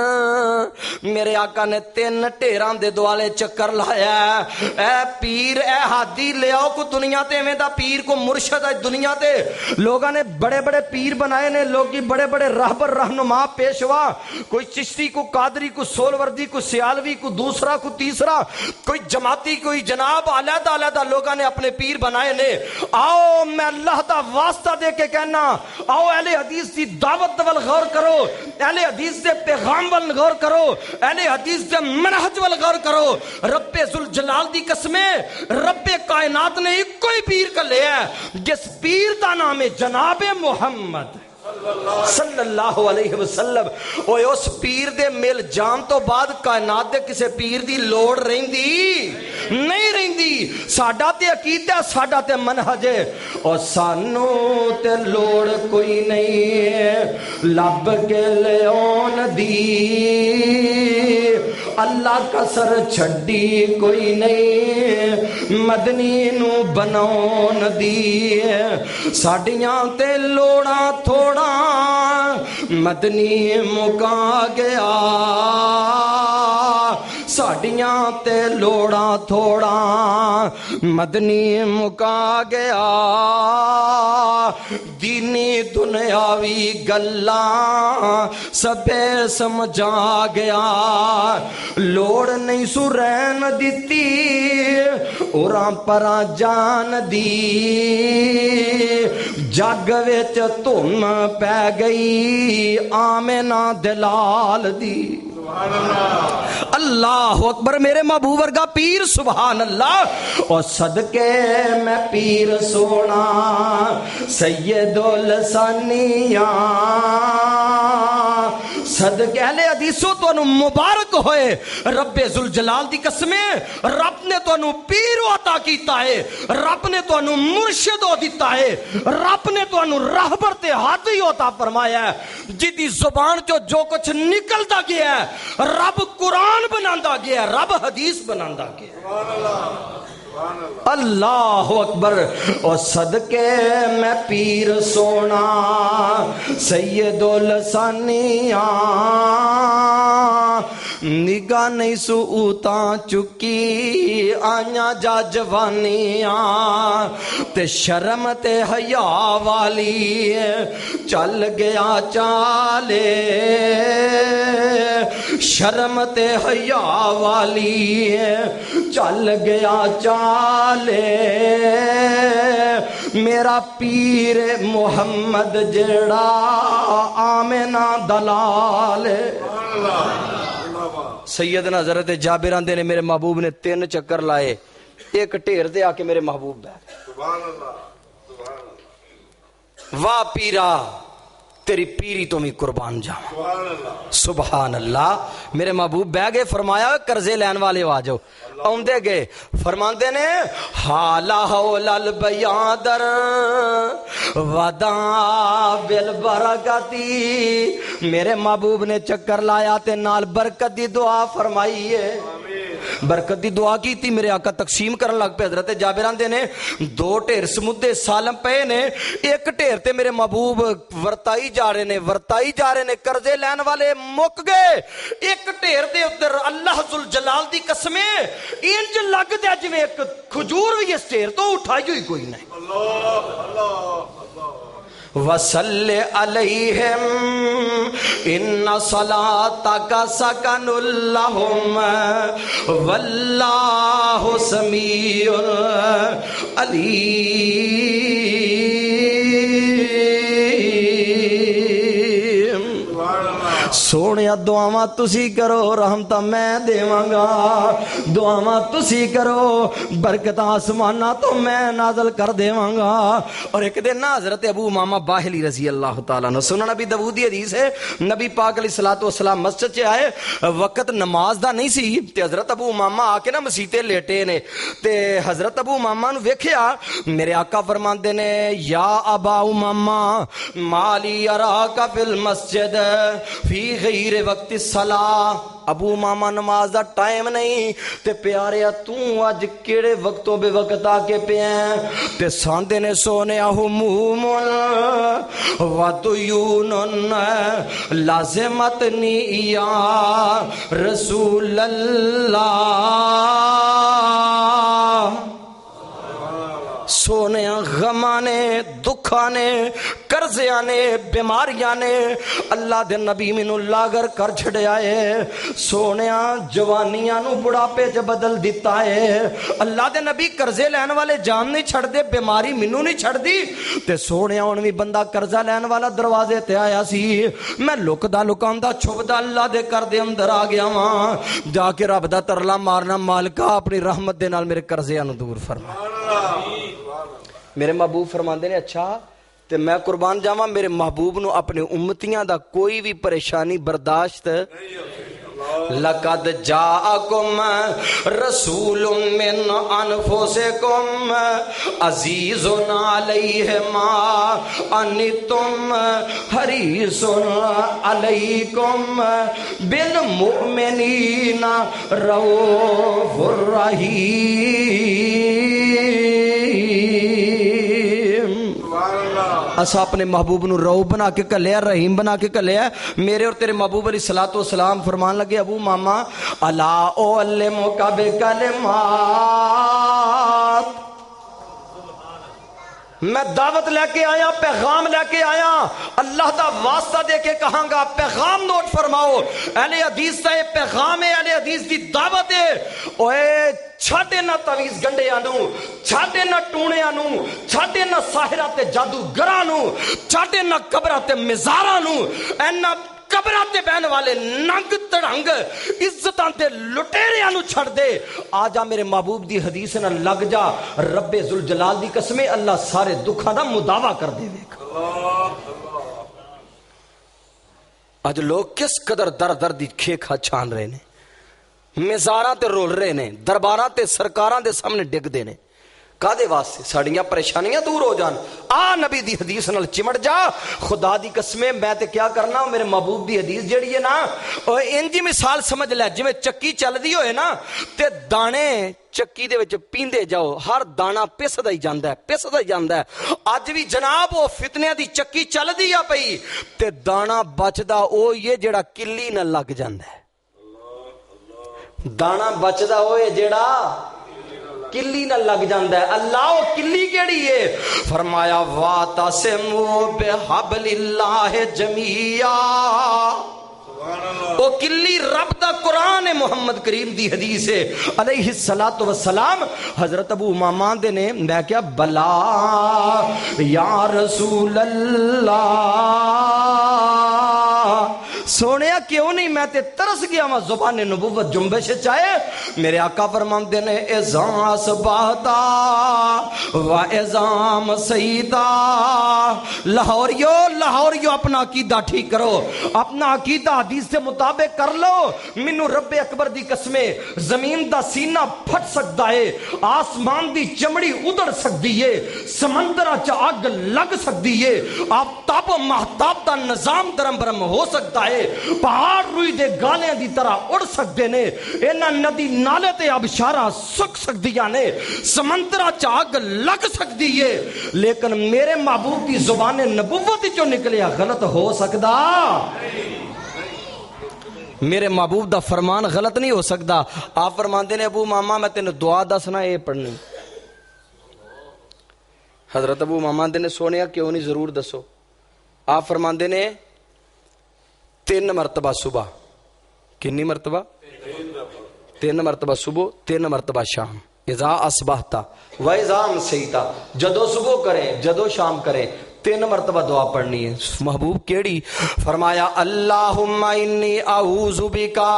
Speaker 3: میرے آقا نے 3 ٹیراں دے دوالے چکر لایا، اے پیر اے ہادی لے آؤ کو دنیا تے ایویں دا پیر کو مرشد ہے دنیا تے لوگاں نے بڑے بڑے پیر بنائے نے، لوگی بڑے بڑے راہبر رہنما پیشوا، کوئی چشتی کو قادری کو سولوردی کو سیالوی کو دوسرا کو تیسرا، کوئی جماعتی کوئی جناب علیحدہ علیحدہ لوگاں نے اپنے پیر بنائے نے۔ آؤ میں اللہ دا واسطہ دے کے کہنا، آؤ اہل حدیث دی دعوت ول غور کرو، اہل حدیث دے پیغام ول غور کرو، اہل حدیث دے منہج ول غور کرو۔ رب ذوالجلال دی قسمیں رب کائنات نے ایک کوئی پیر کا لیا ہے جس پیر دا نام ہے جناب محمد صلی اللہ علیہ وسلم۔ اوے اس پیر دے مل جان تو بعد کائنات دے کسے پیر دی لوڑ رہندی نہیں رہندی۔ ساڈا تے عقیدہ ساڈا تے منہج ہے، اور سانو تے لوڑ کوئی نہیں ہے لب کے لیون دی، اللہ کا سر چھڈی کوئی نہیں مدنی نو بناون دی، ساڈیاں تے لوڑاں تھوڑا مدنی مکا گیا، ساڈیاں تے لوڑاں تھوڑا مدنی مکا گیا، دینی دنیاوی گلاں سبے سمجھا گیا، لوڑ نہیں سو رہن دتی اوراں پراں جان دی، جگ وچ تم پہ گئی آمنہ دلال دی۔ اللہ اکبر، میرے محبوب ورگا پیر سبحان اللہ۔ اور صدقے میں پیر سونا سید الثانیہ، صدقے اہل حدیثوں تو مبارک ہوئے، رب ذوالجلال دی قسمیں رب نے تو پیر عطا کیتا ہے، رب نے تو مرشد دیتا ہے، رب نے تو راہبر تے ہادی عطا فرمایا ہے، جدی زبان چو جو کچھ نکلتا گیا ہے رب قرآن بناندا گیا ہے، رب حدیث بناندا گیا ہے۔ اللہ اکبر۔ اور صدقے میں پیر سونا سید الثانیہ، نگاہ نہیں سو اوتاں چکی آیاں جا جوانیاں، تے شرم تے حیا والی چل گیا چالے، شرم تے حیا والی چل گیا چالے، میرا پیر محمد جڑا آمنہ دلال۔ سیدنا حضرت جابر آندے نے میرے محبوب نے 3 چکر لائے، ایک ٹھیر دے آ کے میرے محبوب بیٹھ، واہ پیرا تیری پیری تو میں قربان جاؤں، سبحان اللہ۔ میرے محبوب بہ گئے، فرمایا قرضے لین والے آ جاؤ، آندے گئے، فرماندے نے حال حول البیادر ودا بالبرکتی، میرے محبوب نے چکر لایا تے نال برکت دی دعا فرمائی ہے، برکت دی دعا کی تھی، میرے آقا تقسیم کرن لگ پہ، حضرت جابر آندے نے 2 ٹھیر سمودے سالم پے نے، ایک ٹھیر تے میرے محبوب ورتائی جا رہے نے، قرضے لین والے مک گئے، ایک ٹھیر دے ادھر اللہ ذوالجلال دی قسمیں انج لگ دیا جویں ایک کھجور بھی اس ٹھیر تو اٹھائی ہوئی کوئی نہیں۔ وصل علیہم ان صلاتک سکن لہم واللہ سمیع علیم۔ سونیا دعاواں تسی کرو رحمتہ میں دیواں گا، دعاواں تسی کرو برکتاں آسماناں تو میں نازل کر دیواں گا۔ اور ایک دن نا حضرت ابو امامہ باہلی رضی اللہ تعالیٰ عنہ، سنن نبی داؤدی حدیث ہے، نبی پاک علیہ الصلوۃ والسلام مسجد چ آئے، وقت نماز دا نہیں سی تے حضرت ابو امامہ آ کے نا مسیتے لیٹے نے، تے حضرت ابو امامہ نو ویکھیا، میرے آقا فرماندے نے یا ابا امامہ مالی اراک فی المسجد فی غیر وقت الصلاۃ، ابو ماما نماز دا ٹائم نہیں تے پیاریا تو اج کیڑے وقتوں بے وقت آ کے پیا تے ساندے نے سونیا ہموم و دیون لازمتنی یا رسول اللہ، سونے غماں نے، دکھاں نے، قرضیاں نے، بیماریاں نے اللہ دے نبی مینوں لاگر کر چھڑیا ہے، سونیاں جوانیاں نو بڑھاپے چ بدل دیتا ہے، اللہ دے نبی قرضے لین والے جان نہیں چھڑ دے، بیماری مینوں نہیں چھڑ دی تے سونیاں ہن وی بندہ قرضہ لین والا دروازے تے آیا سی، میں لکدا لکاندا چھپدا اللہ دے گھر دے اندر آ گیا واں، جا کے رب دا ترلا مارنا مالکا اپنی رحمت دے نال میرے قرضیاں نو دور فرما۔ میرے محبوب فرماندے نے اچھا تے میں قربان جاواں میرے محبوب نو اپنے امتیاں دا کوئی بھی پریشانی برداشت لقد جاءکم رسول من انفسکم عزیز علیہ ما انتم حریص علیکم بالمؤمنین رؤوف الرحیم۔ اسا اپنے محبوب نو رو بنا کے کلیا، رحیم بنا کے کلیا۔ میرے اور تیرے محبوب علیہ الصلوۃ والسلام فرمان لگے ابو ماما الا اعلمک بکلمات، میں دعوت لے کے آیا، پیغام لے کے آیا، اللہ دا واسطہ دے کے کہاں گا پیغام نوٹ فرماؤ، اہل حدیث کا یہ پیغام ہے، اہل حدیث دی دعوت ہے، اوے چھاٹے نہ تویز گنڈیاں نو، چھاٹے نہ ٹونیاں نو، چھاٹے نہ ساحرہ تے جادوگراں نو، چھاٹے نہ قبرہ تے مزاراں نو، اینا قبرہ تے بہن والے ننگ تڑنگ عزتاں تے لٹیریاں نو چھڑ دے، آجا میرے محبوب دی حدیث نہ لگ جا، رب ذوالجلال دی قسمیں اللہ سارے دکھاں دا مداوع کر دے ویکھ۔ آج لوگ کس قدر در در دی کھیکھا چھان رہے نے، مزاراں تے رول رہے نے، درباراں تے سرکاراں دے سامنے ڈگ دے نے، کادے واسطے ساڑیاں پریشانیاں دور ہو جان، آ نبی دی حدیث نال چمٹ جا، خدا دی قسمیں میں تے کیا کرنا، میرے محبوب دی حدیث جڑی ہے نا انجی مثال سمجھ لے جویں چکی چل دی ہوئے نا تے دانے چکی دے وچ پیندے جاؤ، ہر دانا پسدا ہی جاندا ہے، پسدا ہی جاندا ہے، اج بھی جناب وہ فتنیاں دی چکی چل دی آ پئی تے دانا بچدا او یہ جڑا کلی نہ لگ جاندا ہے، دانا بچدا ہوئے جڑا کلی نہ لگ جاندہ ہے، اللہ وہ کلی کیڑی ہے، فرمایا وَاعْتَصِمُوا بِحَبْلِ اللَّهِ جَمِيعًا، وہ کلی رب دا قرآن ہے، محمد کریم دی حدیث ہے علیہ السلام۔ حضرت ابو امامہ دے نے میں کیا بلا یا رسول اللہ، سونیا کیوں نہیں، میں تے ترس گیا ہوں زبان نبوت جنبش چاہے، میرے آقا فرماندے نے اذا اصبحتا و اذا مسیتا، لاہوریو اپنا عقیدہ ٹھیک کرو، اپنا عقیدہ حدیث سے مطابق کر لو، منو رب اکبر دی قسمیں زمین دا سینہ پھٹ سکتا ہے، آسمان دی چمڑی ادڑ سکتی ہے، سمندرہ چا آگ لگ سکتی ہے، آفتاب و مہتاب دا نظام درم برم ہو سکتا ہے، پہاڑ روئی دے گالیاں دی طرح اڑ سکتے نے، اینا ندی نالے تے آبشارہ سکھ سکتیاں نے، سمندرہ چاگ لگ سکتی ہے، لیکن میرے محبوب کی زبان نبوت جو نکلیا غلط ہو سکتا، میرے محبوب دا فرمان غلط نہیں ہو سکتا۔ آپ فرماندے نے ابو ماما میں تینوں دعا دسنا اے پڑھنی، حضرت ابو ماما دے نے سونیا کیوں نہیں ضرور دسو، آپ فرماندے نے 3 مرتبہ صبح، کنی مرتبہ 3 مرتبہ صبح 3 مرتبہ شام، اذا اصبحتا و اذا امسیتا، جدو صبح کریں جدو شام کریں 3 مرتبہ دعا پڑھنی ہے۔ محبوب کیڑی؟ فرمایا اللہم انی اعوذ بکا،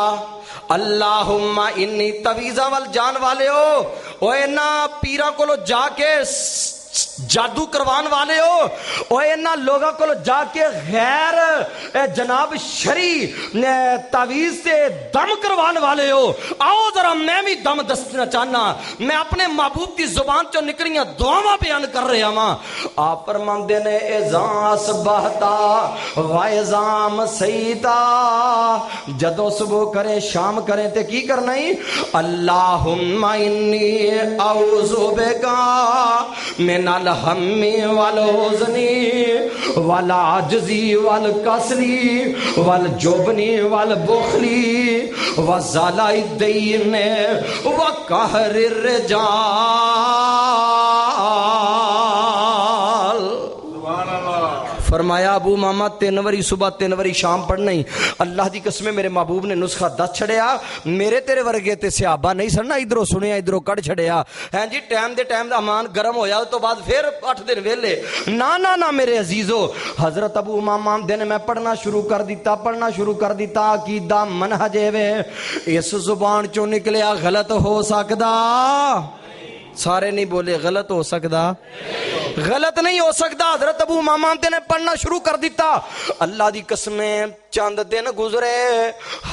Speaker 3: اللہم انی تویزہ وال جان والے ہو، اوے نا پیرا کولو جا کے جادو کروان والے ہو او اینا لوگاں کو جا کے غیر جناب شرعی تعویذ سے دم کروان والے ہو، آؤ ذرا میں بھی دم دسنا چاہنا، میں اپنے محبوب کی زبان چوں نکلیاں دعاواں بیان کر رہا ہاں۔ آپ فرماندے نے اذا اصبحتا واذا مسیتا، جدوں صبح کرے شام کرے تے کی کرنا ہی؟ اللہم انی اعوذ بکا من الہم والحزن والعجز والکسل والجبن والبخل وزلع الدین وقہر الرجال۔ فرمایا ابو ماما 3 واری صبح 3 واری شام پڑھنا ہی۔ اللہ دی قسم میرے محبوب نے نسخہ دس چھڑیا، میرے تیرے ورگے تے صحابہ نہیں سننا ادھروں سنیا ادھروں کڑ چھڑیا ہیں جی، ٹائم دے ٹائم دا امان گرم ہویا تو بعد پھر 8 دن ویلے نا میرے عزیزو۔ حضرت ابو ماما دن میں پڑھنا شروع کر دیتا عقیدہ منہج وے، اس زبان چوں نکلیا غلط ہو سکدا؟ سارے نہیں بولے غلط ہو سکدا؟ غلط نہیں ہو سکتا۔ حضرت ابو امامہ نے پڑھنا شروع کر دیتا، اللہ دی قسمیں چند دن گزرے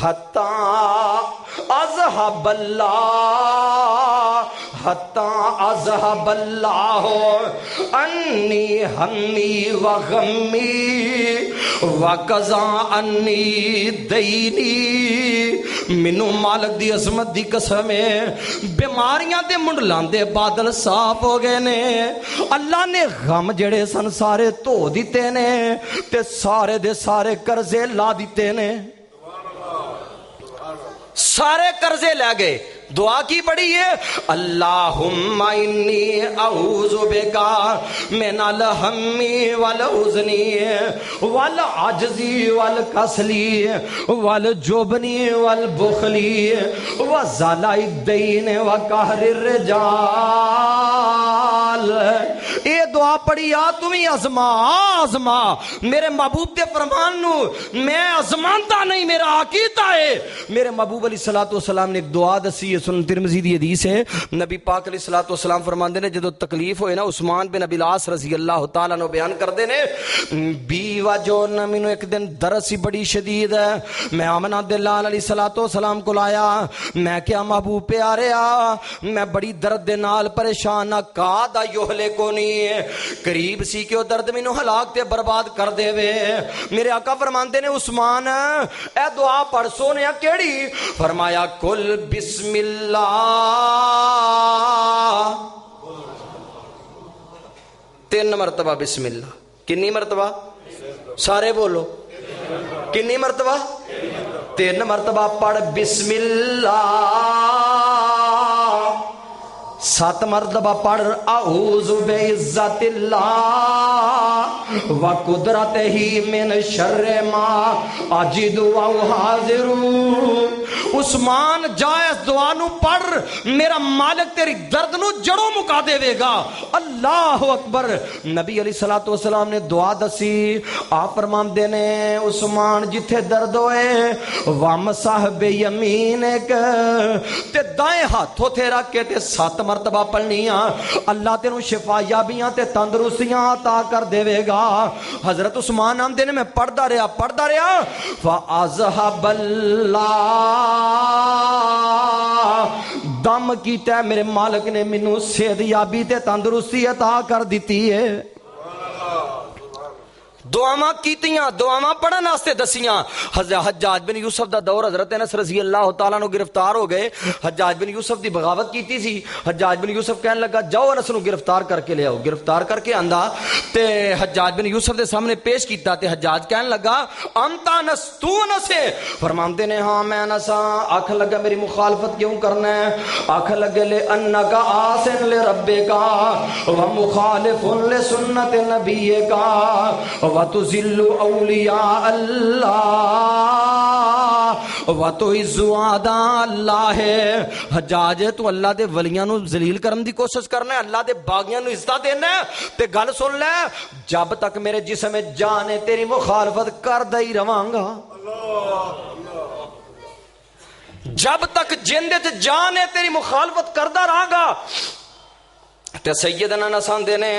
Speaker 3: حتی اذہب اللہ انی ہمی و غمی و قضا انی دینی۔ منو مالک دی عظمت دی قسم ہے، بیماریاں دے منڈلان دے بادل صاف ہو گئے نے، اللہ نے غم جڑے سن سارے دھو دیتے نے تے سارے دے سارے قرضے لا دیتے نے، سارے قرضے لے گئے۔ دعا کی پڑھی ہے اللہم انی اعوذ بکا من الہم والحزن والعجز والکسل والجبن والبخل وزلع الدین وقہر الرجال۔ اے دعا پڑھی آ تمہیں ازما میرے محبوب دے فرمان نو میں ازمانتا نہیں، میرا عقیدہ ہے۔ میرے محبوب علیہ الصلوۃ والسلام نے ایک دعا دسی، سنن ترمذی دی حدیث ہے، نبی پاک علیہ الصلوۃ والسلام فرماندے نے جدو تکلیف ہوئے نا عثمان بن ابی العاص رضی اللہ تعالیٰ عنہ بیان کردے نے بی وجہ مینو ایک دن درس ہی بڑی شدید ہے، میں آمنہ دلال علیہ الصلوۃ والسلام کو لایا، میں کیا محبوب پیارے آ میں بڑی درد دے نال پریشان نہ کادا یہلکونی، قریب سی کہ وہ درد مینو ہلاک تے برباد کر دے وے۔ میرے آقا فرماندے نے عثمان اے دعا پڑھ سونیا کیڑی؟ فرمایا کل بسم اللہ 3 مرتبہ بسم اللہ۔ کنی مرتبہ؟ سارے بولو کنی مرتبہ؟ 3 مرتبہ پڑھ بسم اللہ، 7 مرتبہ پڑھ اعوذ بعزت اللہ و قدرتہ من شر ما اجد و حاضر۔ عثمان جائز دعا نو پڑھ، میرا مالک تیری درد نو جڑوں مکا دے وے گا۔ اللہ اکبر۔ نبی علیہ الصلوۃ والسلام نے دعا دسی، آپ فرماندے نے عثمان جتھے درد ہوئے وامسح بیمینک تے دائیں ہاتھوں تے رکھ کے تے 7 مرتبہ پڑھنیاں، اللہ تینوں شفا یابیاں تے تندرستیاں عطا کر دے وے گا۔ حضرت عثمان آمدے نے میں پڑھدا رہا فَأَذْهَبَ اللَّهُ دم کیتا ہے، میرے مالک نے منو صحت یابی تے تندرستی عطا کر دیتی ہے۔ دعاواں کیتیاں، دعاواں پڑھن واسطے دسیاں۔ حجاج بن یوسف دا دور، حضرت انس رضی اللہ تعالیٰ نو گرفتار ہو گئے، حجاج بن یوسف دی بغاوت کیتی سی۔ حجاج بن یوسف کہنے لگا جاؤ انس نو گرفتار کر کے لے آؤ، گرفتار کر کے آندا تے حجاج بن یوسف دے سامنے پیش کیتا تے حجاج کہنے لگا انت انس، تو انس ہے؟ فرماندے نے ہاں میں انس ہاں۔ آکھ لگا میری مخالفت کیوں کرنا ہے؟ آکھ لگے لے انکا آسن لے ربے کا ومخالف لسنت نبی کا وَتُذِلُّ أَوْلِيَاءَ اللَّهِ وَتُعِزُّ أَعْدَاءَ اللَّهِ۔ حجاج تو اللہ دے ولیاں نو ذلیل کرن دی کوشش کرنا ہے، اللہ دے باغیاں نو عزت دینا ہے تے گل سن لے جب تک میرے جسم میں جان ہے تیری مخالفت کردا ہی رواں گا، جب تک جندے تے جان ہے تیری مخالفت کردا رہاں گا۔ تے سیدنا نسان دینے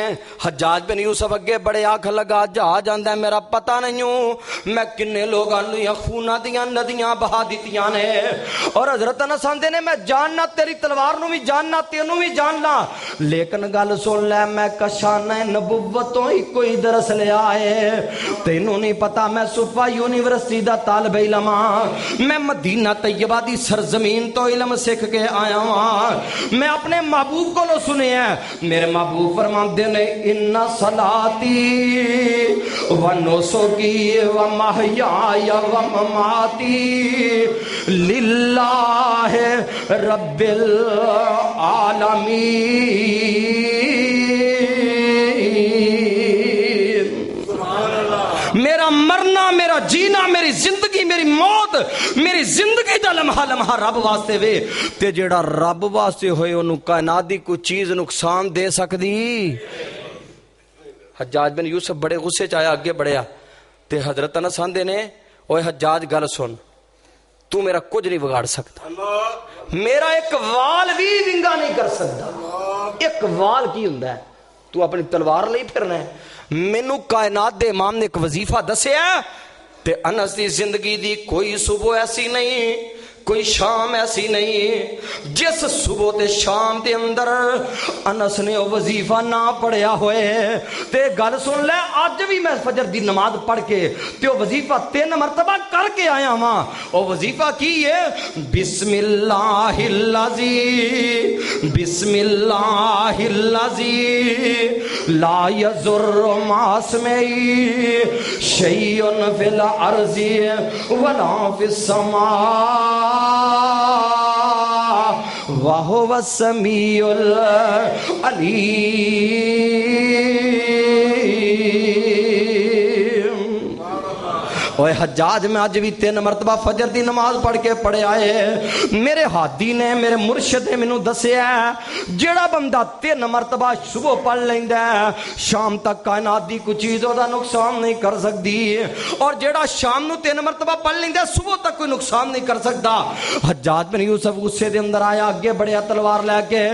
Speaker 3: حجاج بن یوسف اگے بڑے آنکھ لگا جا جاندہ میرا پتہ نہیں ہوں میں کنے لوگاں لیا خونہ دیاں ندیاں بہا دیتیاں نے اور حضرت نسان دینے میں جاننا تیری تلوار نو بھی جاننا تینوں بھی جاننا لیکن گل سن لے میں کشانہ نبوتوں ہی کوئی درس لے آئے تینوں نہیں پتا میں صفا یونیورسٹی دا طالب علم میں مدینہ طیبہ دی سرزمین تو علم سکھ کے آیا ہوں میں اپنے محبوب کو لو سنے ہیں میرے محبوب فرماندے نے ان صلاتی و نسکی و محیای و مماتی للہ رب العالمین میرا مرنا میرا جینا میری زندگی میری موت میری زندگی دا لمحہ لمحہ رب واسطے وے تے جیڑا رب واسطے ہوئے انہوں کائنات دی کوئی چیز نقصان دے سکدی حجاج بن یوسف بڑے غصے چایا اگے بڑھیا تے حضرت انس آندے نے اوے حجاج گل سن تو میرا کچھ نہیں بگاڑ سکتا میرا ایک وال بھی ونگا نہیں کر سکتا ایک وال کی ہوندا ہے تو اپنی تلوار لئی پھرنا ہے مینوں کائنات دے امام نے ایک وظیفہ دسیا تے انس دی زندگی دی کوئی صبح ایسی نہیں کوئی شام ایسی نہیں جس صبح تے شام دے اندر انس نے وہ وظیفہ نہ پڑھیا ہوئے تے گل سن لے آج بھی میں فجر دی نماز پڑھ کے تے وہ وظیفہ 3 مرتبہ کر کے آیا ہاں وہ وظیفہ کی ہے بسم اللہ الذی بسم اللہ الذی لا یضر مع اسمہ شیء فی الارض ولا فی السماء وَهُوَ السَّمِيعُ الْعَلِيمُ اوے حجاج میں آج بھی 3 مرتبہ فجر دی نماز پڑھ کے پڑھے آئے میرے ہادی نے میرے مرشد نے مینوں دسیا جیڑا بندہ 3 مرتبہ صبح پڑھ لیندا ہے شام تک کائنات دی کوئی چیز دا نقصان نہیں کر سکتی اور جیڑا شام نو 3 مرتبہ پڑھ لیندا ہے صبح تک کوئی نقصان نہیں کر سکتا حجاج بن یوسف غصے دے اندر آیا اگے بڑھیا تلوار لے کے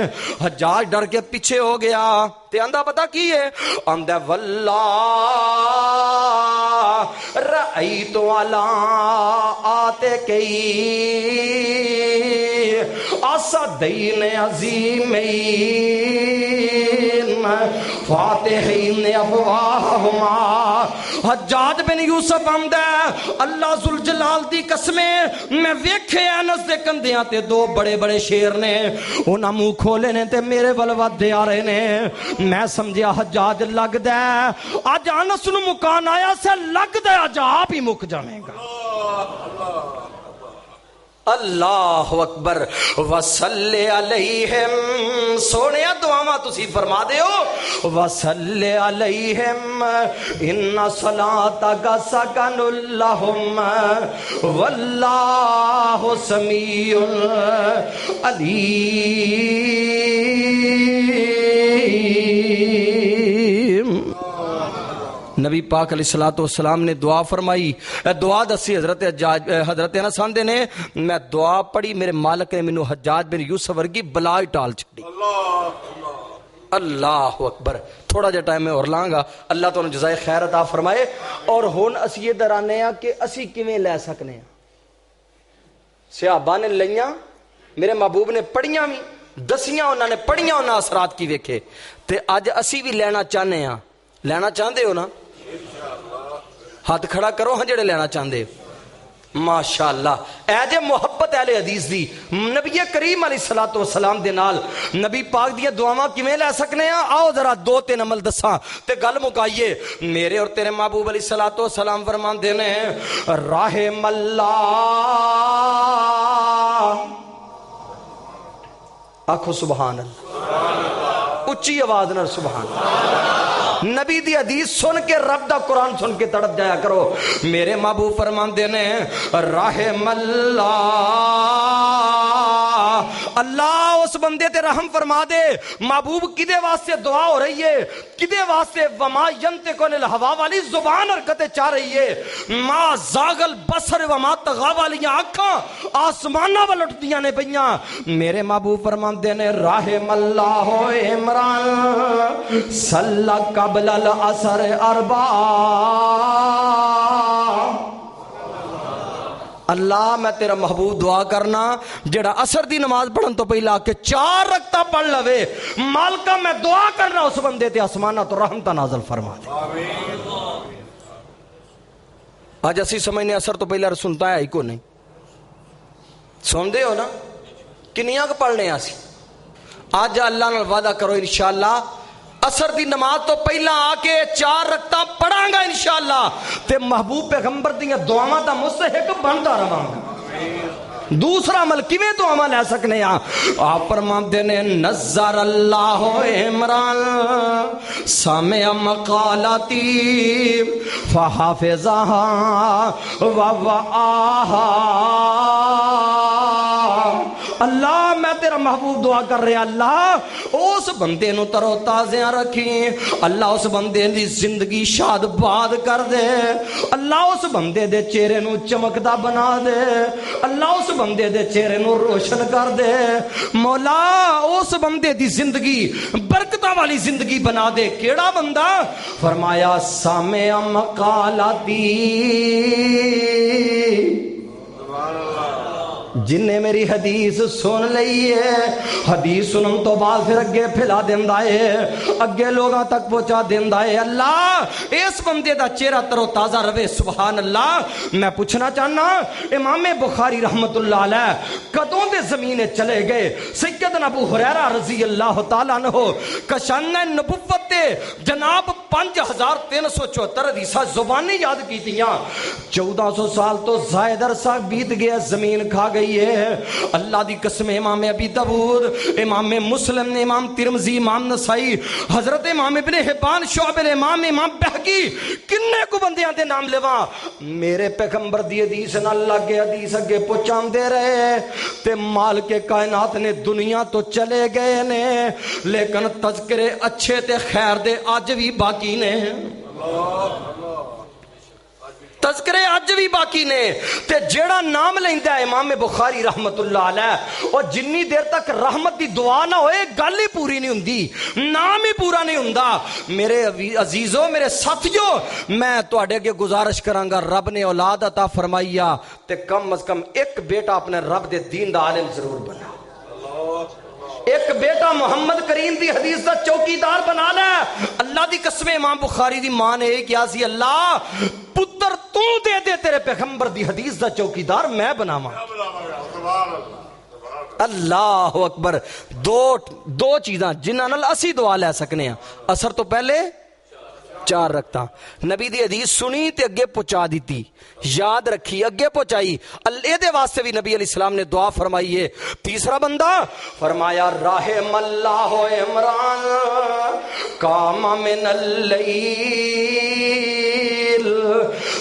Speaker 3: حجاج ڈر کے پیچھے ہو گیا تے آندا پتہ کی ہے آندا واللہ رأیت علی آتکی اسدین عظیمین فاتحین افواہہما حجاج بن یوسف آندا اللہ ذوالجلال دی قسمیں میں ویکھے انس دے کندیاں تے 2 بڑے بڑے شیر نے انہاں منہ کھولے نے تے میرے ول ودے آ رہے نے میں سمجھیا حجاج لگ دے اج انس نو مکان آیا سے لگ دے اج آپ ہی مک جاویں گا اللہ اکبر وصلی علیہم سونیا دعاواں تسی فرما دیو وصلی علیہم ان صلاتک سکن لہم واللہ سمیع علیم نبی پاک علیہ الصلوۃ والسلام نے دعا فرمائی دعا دسی حضرت انس آندے نے میں دعا پڑھی میرے مالک نے مینوں حجاج بن یوسف ورگی بلا ہی ٹال چھڑی اللہ اکبر تھوڑا جا ٹائم میں اور لاں گا اللہ تو جزائے خیر عطا فرمائے اور ہن اسی یہ درانے ہاں کہ اسی کیویں لے سکنے ہیں صحابہ نے لئیاں میرے محبوب نے پڑھیاں بھی دسیاں انہوں نے پڑھیاں انہاں اثرات کی ویکھے تے اج اسی بھی لینا چاہنے ہاں لینا چاہندے ہو نا ہاتھ کھڑا کرو ہاں جڑے لینا چاہندے ماشاءاللہ اے جے محبت اہل حدیث دی نبی کریم علیہ الصلوۃ والسلام دے نال نبی پاک دی دعاواں کیویں لے سکنے ہیں آؤ ذرا 2-3 عمل دساں تے گل مکائیے میرے اور تیرے محبوب علیہ الصلوۃ والسلام فرماندے نے رحم اللہ آکھو سبحان اللہ اچھی آواز نال سبحان اللہ نبی دی حدیث سن کے رب دا قرآن سن کے تڑپ جایا کرو میرے محبوب فرماندے نے رحم اللہ اللہ اس بندے تے رحم فرما دے. محبوب کدے واسطے دعا ہو رہی ہے, کدے واسطے وما ینطق عن الہوا والی زبان حرکتیں چاہ رہی ہے, ما زاغل بصر وما طغى والی آنکھاں آسماناں ول اٹھدیاں نے پیاں. میرے محبوب فرماندے نے رحم اللہ عمران صلی قبل العصر اربع. اللہ میں تیرا محبوب دعا کرنا جڑا عصر دی نماز پڑھن تو پہلا کہ 4 رکعتاں پڑھ لوے, مالکا میں دعا کرنا اس بندے تے آسمانہ تو رحمتہ نازل فرما دے. آج اسی سمجھنے عصر تو پہلا سنتا ہے ہی کو نہیں سن دے ہو نا کنیاں کو پڑھنے آسی. آج اللہ نے وعدہ کرو انشاءاللہ عصر دی نماز تو پہلا آ کے 4 رکعتاں پڑھاں گا انشاءاللہ تے محبوب پیغمبر دیاں دعاواں دا مستحق بندا رہاں گا. دوسرا عمل کیویں دعاواں لے سکنے ہاں؟ آپ فرماندے نے نظر اللہ عمران سامع مقالاتی فحافظها ووعاها. اللہ میں تیرا محبوب دعا کر رہا, اللہ اس بندے نو تر و تازہ رکھی, اللہ اس بندے دی زندگی شاد باد کر دے, اللہ اس بندے دے چہرے نو چمکدا بنا دے, اللہ اس بندے دے چہرے نو روشن کر دے. مولا اس بندے دی زندگی برکتاں والی زندگی بنا دے. کیڑا بندہ؟ فرمایا سامع مقالاتی, جن نے میری حدیث سن لئی ہے, حدیث سنن تو بعد پھر اگے پھیلا دیندا ہے, اگے لوگاں تک پہنچا دیندا ہے. اللہ اس بندے دا چہرہ تر و تازہ رہے. سبحان اللہ. میں پوچھنا چاہنا امام بخاری رحمت اللہ علیہ کدوں دے زمین چلے گئے؟ سیدنا ابو ہریرہ رضی اللہ تعالیٰ عنہ کشانہ نبوت جناب 5374 حدیثاں زبانی یاد کیتیاں. 1400 سال تو زائد عرصہ بیت گیا, زمین کھا گئی ہے. اللہ دی قسم امام ابی داؤد, امام مسلم, امام ترمذی, امام نسائی, حضرت امام ابن حبان, شعب الامام, امام بہقی, کنے کو بندیاں دے نام لیواں. میرے پیغمبر دی حدیث نال لگے حدیث اگے پہنچاندے رہے تے مال کے کائنات نے دنیا تو چلے گئے نے, لیکن تذکرے اچھے تے خیر دے آج بھی باقی نے. تذکرے اج بھی باقی نے. تے جیڑا نام لیندا ہے امام بخاری رحمت اللہ علیہ, اور جنی دیر تک رحمت دی دعا نہ ہوئے گل ہی پوری نہیں ہوندی, نام ہی پورا نہیں ہوندا. میرے عزیزو, میرے ساتھیو, میں تواڈے اگے گزارش کراں گا, رب نے اولاد عطا فرمائی آ تے کم از کم ایک بیٹا اپنے رب دے دین دا عالم ضرور بنا. ایک بیٹا محمد کریم دی حدیث دا چوکیدار بنا لے. اللہ دی قسم امام بخاری دی ماں نے کیا سی, اللہ پتر تو دے دے تیرے پیغمبر دی حدیث دا چوکیدار میں بناواں. اللہ اکبر. دو چیزاں جنہاں نال اسی دعا لے سکنے ہیں. اثر تو پہلے 4 رکھتا, نبی دی حدیث سنی تے اگے پہنچا دیتی, یاد رکھی اگے پہنچائی. اللہ دے واسطے بھی نبی علیہ السلام نے دعا فرمائی ہے. تیسرا بندہ فرمایا رحم اللہ عمران قام من اللیل.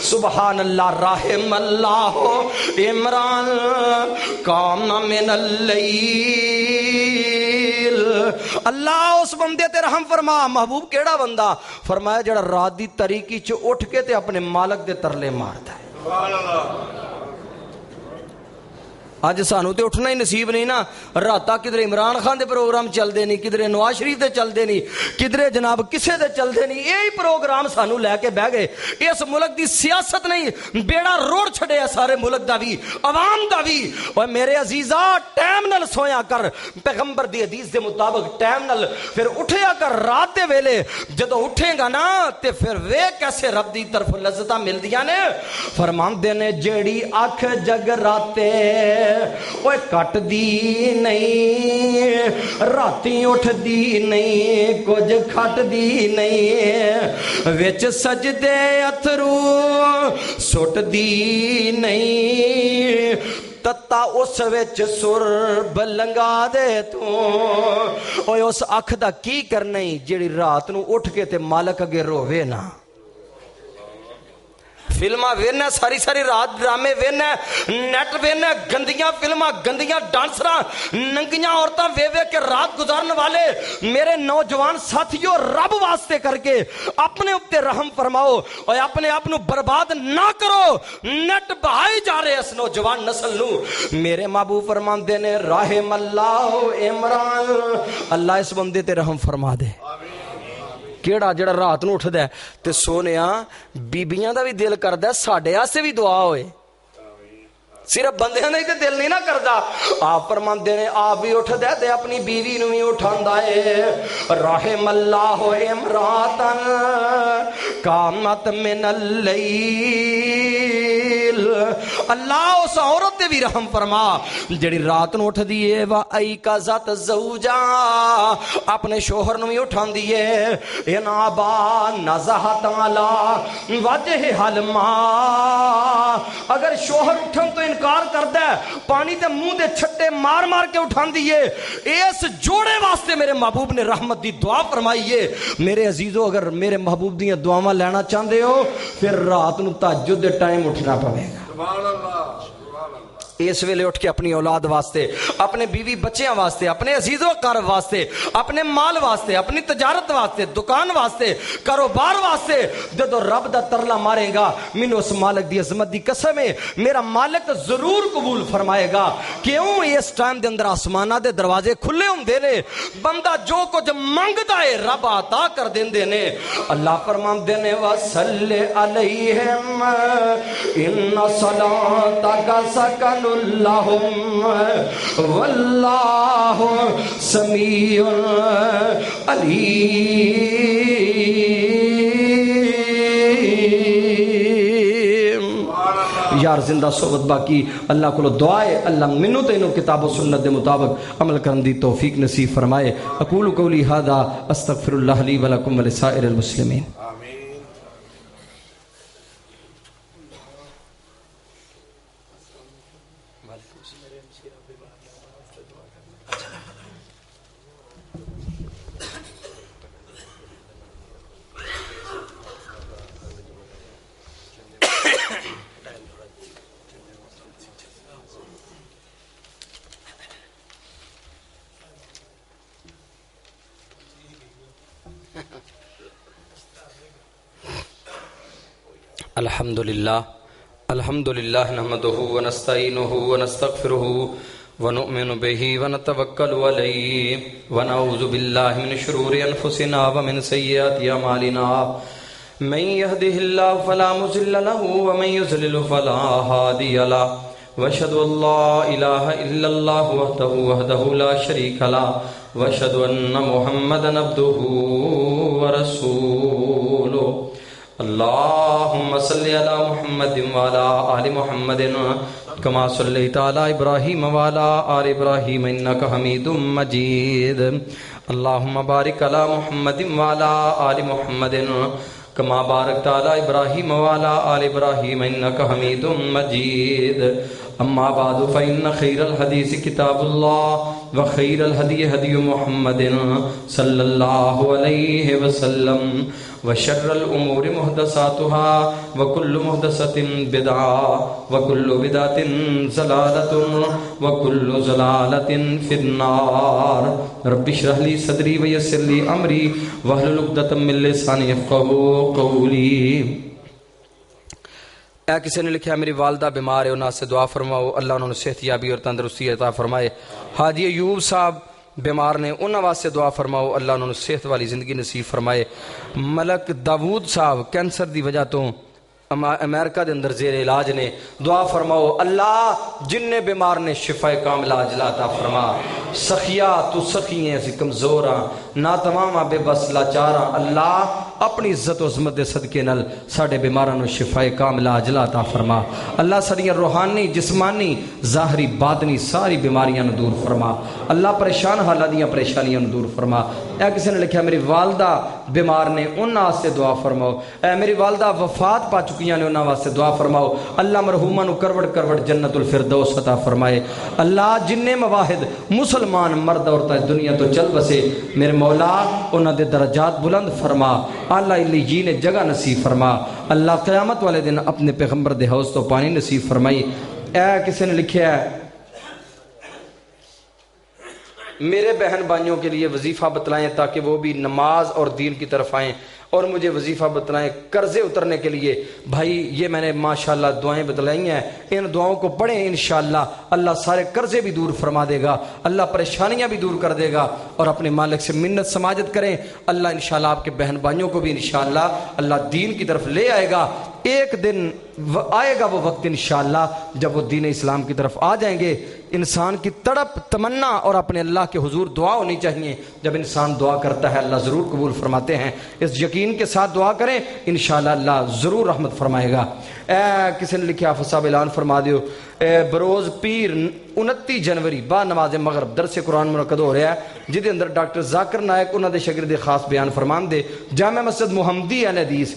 Speaker 3: سبحان اللہ. رحم اللہ عمران قام من اللیل. اللہ اس بندے تے رحم فرما. محبوب کیڑا بندہ؟ فرمایا جڑا رات دی تاریکی چ اٹھ کے تے اپنے مالک دے ترلے ماردا ہے. سبحان اللہ. اج سانو تے اٹھنا ہی نصیب نہیں نا. راتا کدھر عمران خان دے پروگرام چل دے نہیں, کدھر نواز شریف دے چل دے نہیں, کدھر جناب کسے دے چل دے نہیں. یہی پروگرام سانو لے کے بہ گئے. اس ملک دی سیاست نہیں, بیڑا روڑ چھڑے ہے سارے ملک دا بھی, عوام دا بھی. اور میرے عزیزا ٹائم نال سویا کر, پیغمبر دی حدیث دے مطابق ٹائم نال پھر اٹھیا کر. رات دے ویلے جدو اٹھے گا نا تے پھر وے کیسے رب دی طرف لذتاں ملدیاں نے. فرماندے نے جیڑی اکھ جگراتے اوے کٹ دی نہیں, راتی اٹھ دی نہیں, کچھ کھٹ دی نہیں, وچ سجدے اتھرو سٹ دی نہیں, تتا اس وچ سر بلنگا دے تو. اوے اس اکھ دا کی کرنا ہی جیڑی رات نو اٹھ کے تے مالک اگے رووے نا. فلما وینا ساری ساری رات ڈرامے وینا نیٹ وینا گندیاں فلما گندیاں ڈانسراں ننگیاں عورتاں وے وے کے رات گزارن والے میرے نوجوان ساتھیوں رب واسطے کر کے اپنے اوپر رحم فرماؤ اور اپنے آپ نو برباد نہ کرو. نیٹ بہائی جا رہے اس نوجوان نسل نو. میرے محبوب فرماندے نے رحم اللہ عمران, اللہ اس بندے تے رحم فرما دے. کیڑا جڑا رات نو اٹھدا ہے تے سونیا بیبییاں دا بھی دل کردا ہے ساڈے واسطے بھی دعا ہوئے. صرف بندیاں دا ہی تے دل نہیں نہ کردا. آپ فرماندے نے آپ بھی اٹھدا ہے تے اپنی بیوی نو بھی اٹھاندا ہے. رحم اللہ امراتن قامت من اللیل, اللہ اس عورت تے بھی رحم فرما جڑی رات نو اٹھدی ہے. وا ایقظت زوجا, اپنے شوہر نو بھی اٹھاندی ہے. انابا نزہت علی وجہ الماء, اگر شوہر اٹھن تو انکار کردا ہے پانی دے منہ دے چھٹے مار مار کے اٹھاندی ہے. اس جوڑے واسطے میرے محبوب نے رحمت دی دعا فرمائی ہے. میرے عزیزو اگر میرے محبوب دیاں دعاواں لینا چاہندے ہو پھر رات نو تہجد دے ٹائم اٹھنا پوے گا. سبحان اللہ. اس ویلے اٹھ کے اپنی اولاد واسطے, اپنے بیوی بچیاں واسطے, اپنے عزیز و اقارب واسطے, اپنے مال واسطے, اپنی تجارت واسطے, دکان واسطے, کاروبار واسطے جدو رب دا ترلا مارے گا مینوں اس مالک دی عظمت دی قسم ہے میرا مالک ضرور قبول فرمائے گا. کیوں اس ٹائم دے اندر آسمانہ دے دروازے کھلے ہوندے نے, بندہ جو کچھ منگدا ہے رب عطا کر دیندے نے. اللہ فرماندے نے وصلی علیہم ان صلاتک سکن لہم واللہ سمیع علیم. یار زندہ صحبت باقی اللہ کو دعائے اللہ منو تینوں کتاب و سنت دے مطابق عمل کرن دی توفیق نصیب فرمائے. اقول قولی ھذا استغفر اللہ لی ولکم ولسائر المسلمین. الحمد للہ نحمده ونستعینه ونستغفره ونؤمن به ونتوکل علیہ ونعوذ باللہ من شرور انفسنا ومن سیئات اعمالنا من يهده الله فلا مضل له ومن يضلل فلا هادي له واشهد ان لا اله الا الله وحده لا شريك له واشهد ان محمدا عبده ورسوله. اللهم صل على محمد وعلى آل محمد كما صليت على إبراهيم وعلى آل إبراهيم إنك حميد مجيد. اللهم بارك على محمد وعلى آل محمد كما باركت على إبراهيم وعلى آل إبراهيم إنك حميد مجيد. أما بعد فإن خير الحديث كتاب الله وخير الهدي هدي محمد صلى الله عليه وسلم وشر الأمور محدثاتها وكل محدثة بدعة وكل بدعة ضلالة وكل ضلالة في النار. رب اشرح لي صدري ويسر لي أمري واحلل عقدة من لساني يفقهوا قولي. اے کسی نے لکھا میری والدہ بیمار ہے انہاں سے دعا فرماؤ اللہ انہوں نے صحت یابی اور تندرستی عطا فرمائے. حاجی ایوب صاحب بیمار نے انہاں واسطے دعا فرماؤ اللہ انہوں نے صحت والی زندگی نصیب فرمائے. ملک داود صاحب کینسر دی وجہ تو امریکہ دے اندر زیر علاج نے دعا فرماؤ اللہ جن بیمار نے شفا کاملہ عاجلہ عطا فرما. سخیا تو سخی ہیں اسی کمزور ہاں ناتمام بے بس لاچاراں اللہ اپنی عزت و عظمت دے صدقے نال ساڈے بیماراں نو شفا کاملہ عاجلہ عطا فرما. اللہ ساڈیاں روحانی جسمانی ظاہری باطنی ساری بیماریاں نو دور فرما. اللہ پریشان حالات دیاں پریشانیاں نو دور فرما. اے کسی نے لکھا میری والدہ بیمار نے انہاں واسطے دعا فرماؤ. اے میری والدہ وفات پا چکیاں نے انہاں واسطے دعا فرماؤ اللہ مرحومہ نو کروڑ کروڑ جنت الفردوس عطا فرمائے. اللہ جننے مواحد مسلمان مرد عورتیں دنیا تو چل بسے میرے مولا انہاں دے درجات بلند فرما اعلیٰ علیین جگہ نصیب فرما۔ اللہ قیامت والے دن اپنے پیغمبر دے حوض تو پانی نصیب فرمائی۔ اے کسی نے لکھیا ہے میرے بہن بھائیوں کے لیے وظیفہ بتلائیں تاکہ وہ بھی نماز اور دین کی طرف آئیں، اور مجھے وظیفہ بتلائیں قرضے اترنے کے لیے۔ بھائی یہ میں نے ماشاءاللہ دعائیں بتلائی ہیں، ان دعاؤں کو پڑھیں، انشاءاللہ اللہ سارے قرضے بھی دور فرما دے گا، اللہ پریشانیاں بھی دور کر دے گا، اور اپنے مالک سے منت سماجت کریں، اللہ انشاءاللہ آپ کے بہن بھائیوں کو بھی انشاءاللہ اللہ دین کی طرف لے آئے گا۔ ایک دن آئے گا وہ وقت انشاءاللہ جب وہ دین اسلام کی طرف آ جائیں گے۔ انسان کی تڑپ تمنا اور اپنے اللہ کے حضور دعا ہونی چاہیے، جب انسان دعا کرتا ہے اللہ ضرور قبول فرماتے ہیں، اس یقین کے ساتھ دعا کریں، انشاءاللہ اللہ ضرور رحمت فرمائے گا۔ کسی نے لکھا صاحب اعلان فرما دیو، بروز پیر 29 جنوری بعد نماز مغرب درس قرآن منعقد ہو رہا ہے، جہدے اندر ڈاکٹر ذاکر نائک انہوں دے شاگرد خاص بیان فرمان دے، جامع مسجد محمدی اہل حدیث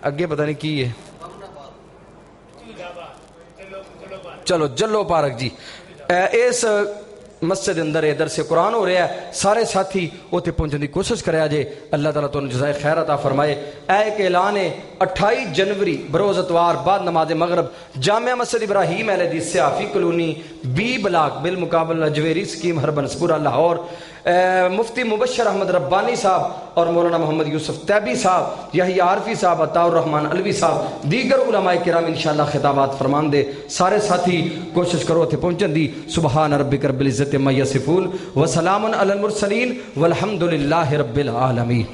Speaker 3: اگے پتہ نہیں کی ہے، چلو جلو پارک جی، اس مسجد اندر درس قرآن ہو رہا ہے، سارے ساتھی اوتے پہنچنے کی کوشش کرے جے، اللہ تعالیٰ تو جزائے خیر عطا فرمائے۔ ایک اعلان ہے 28 جنوری بروز اتوار بعد نماز مغرب جامع مسجد ابراہیم اہل حدیث صحافی کلونی بی بلاک بالمقابل جویری سکیم ہربنس پورہ لاہور، مفتی مبشر احمد ربانی صاحب اور مولانا محمد یوسف تیبی صاحب، یحییٰ عارفی صاحب، عطاء الرحمن علوی صاحب، دیگر علماء کرام انشاءاللہ خطابات فرمان دے، سارے ساتھی کوشش کرو تھے پہنچن دی۔ سبحان ربک رب العزت عما یصفون وسلام علی المرسلین والحمد للہ رب العالمین۔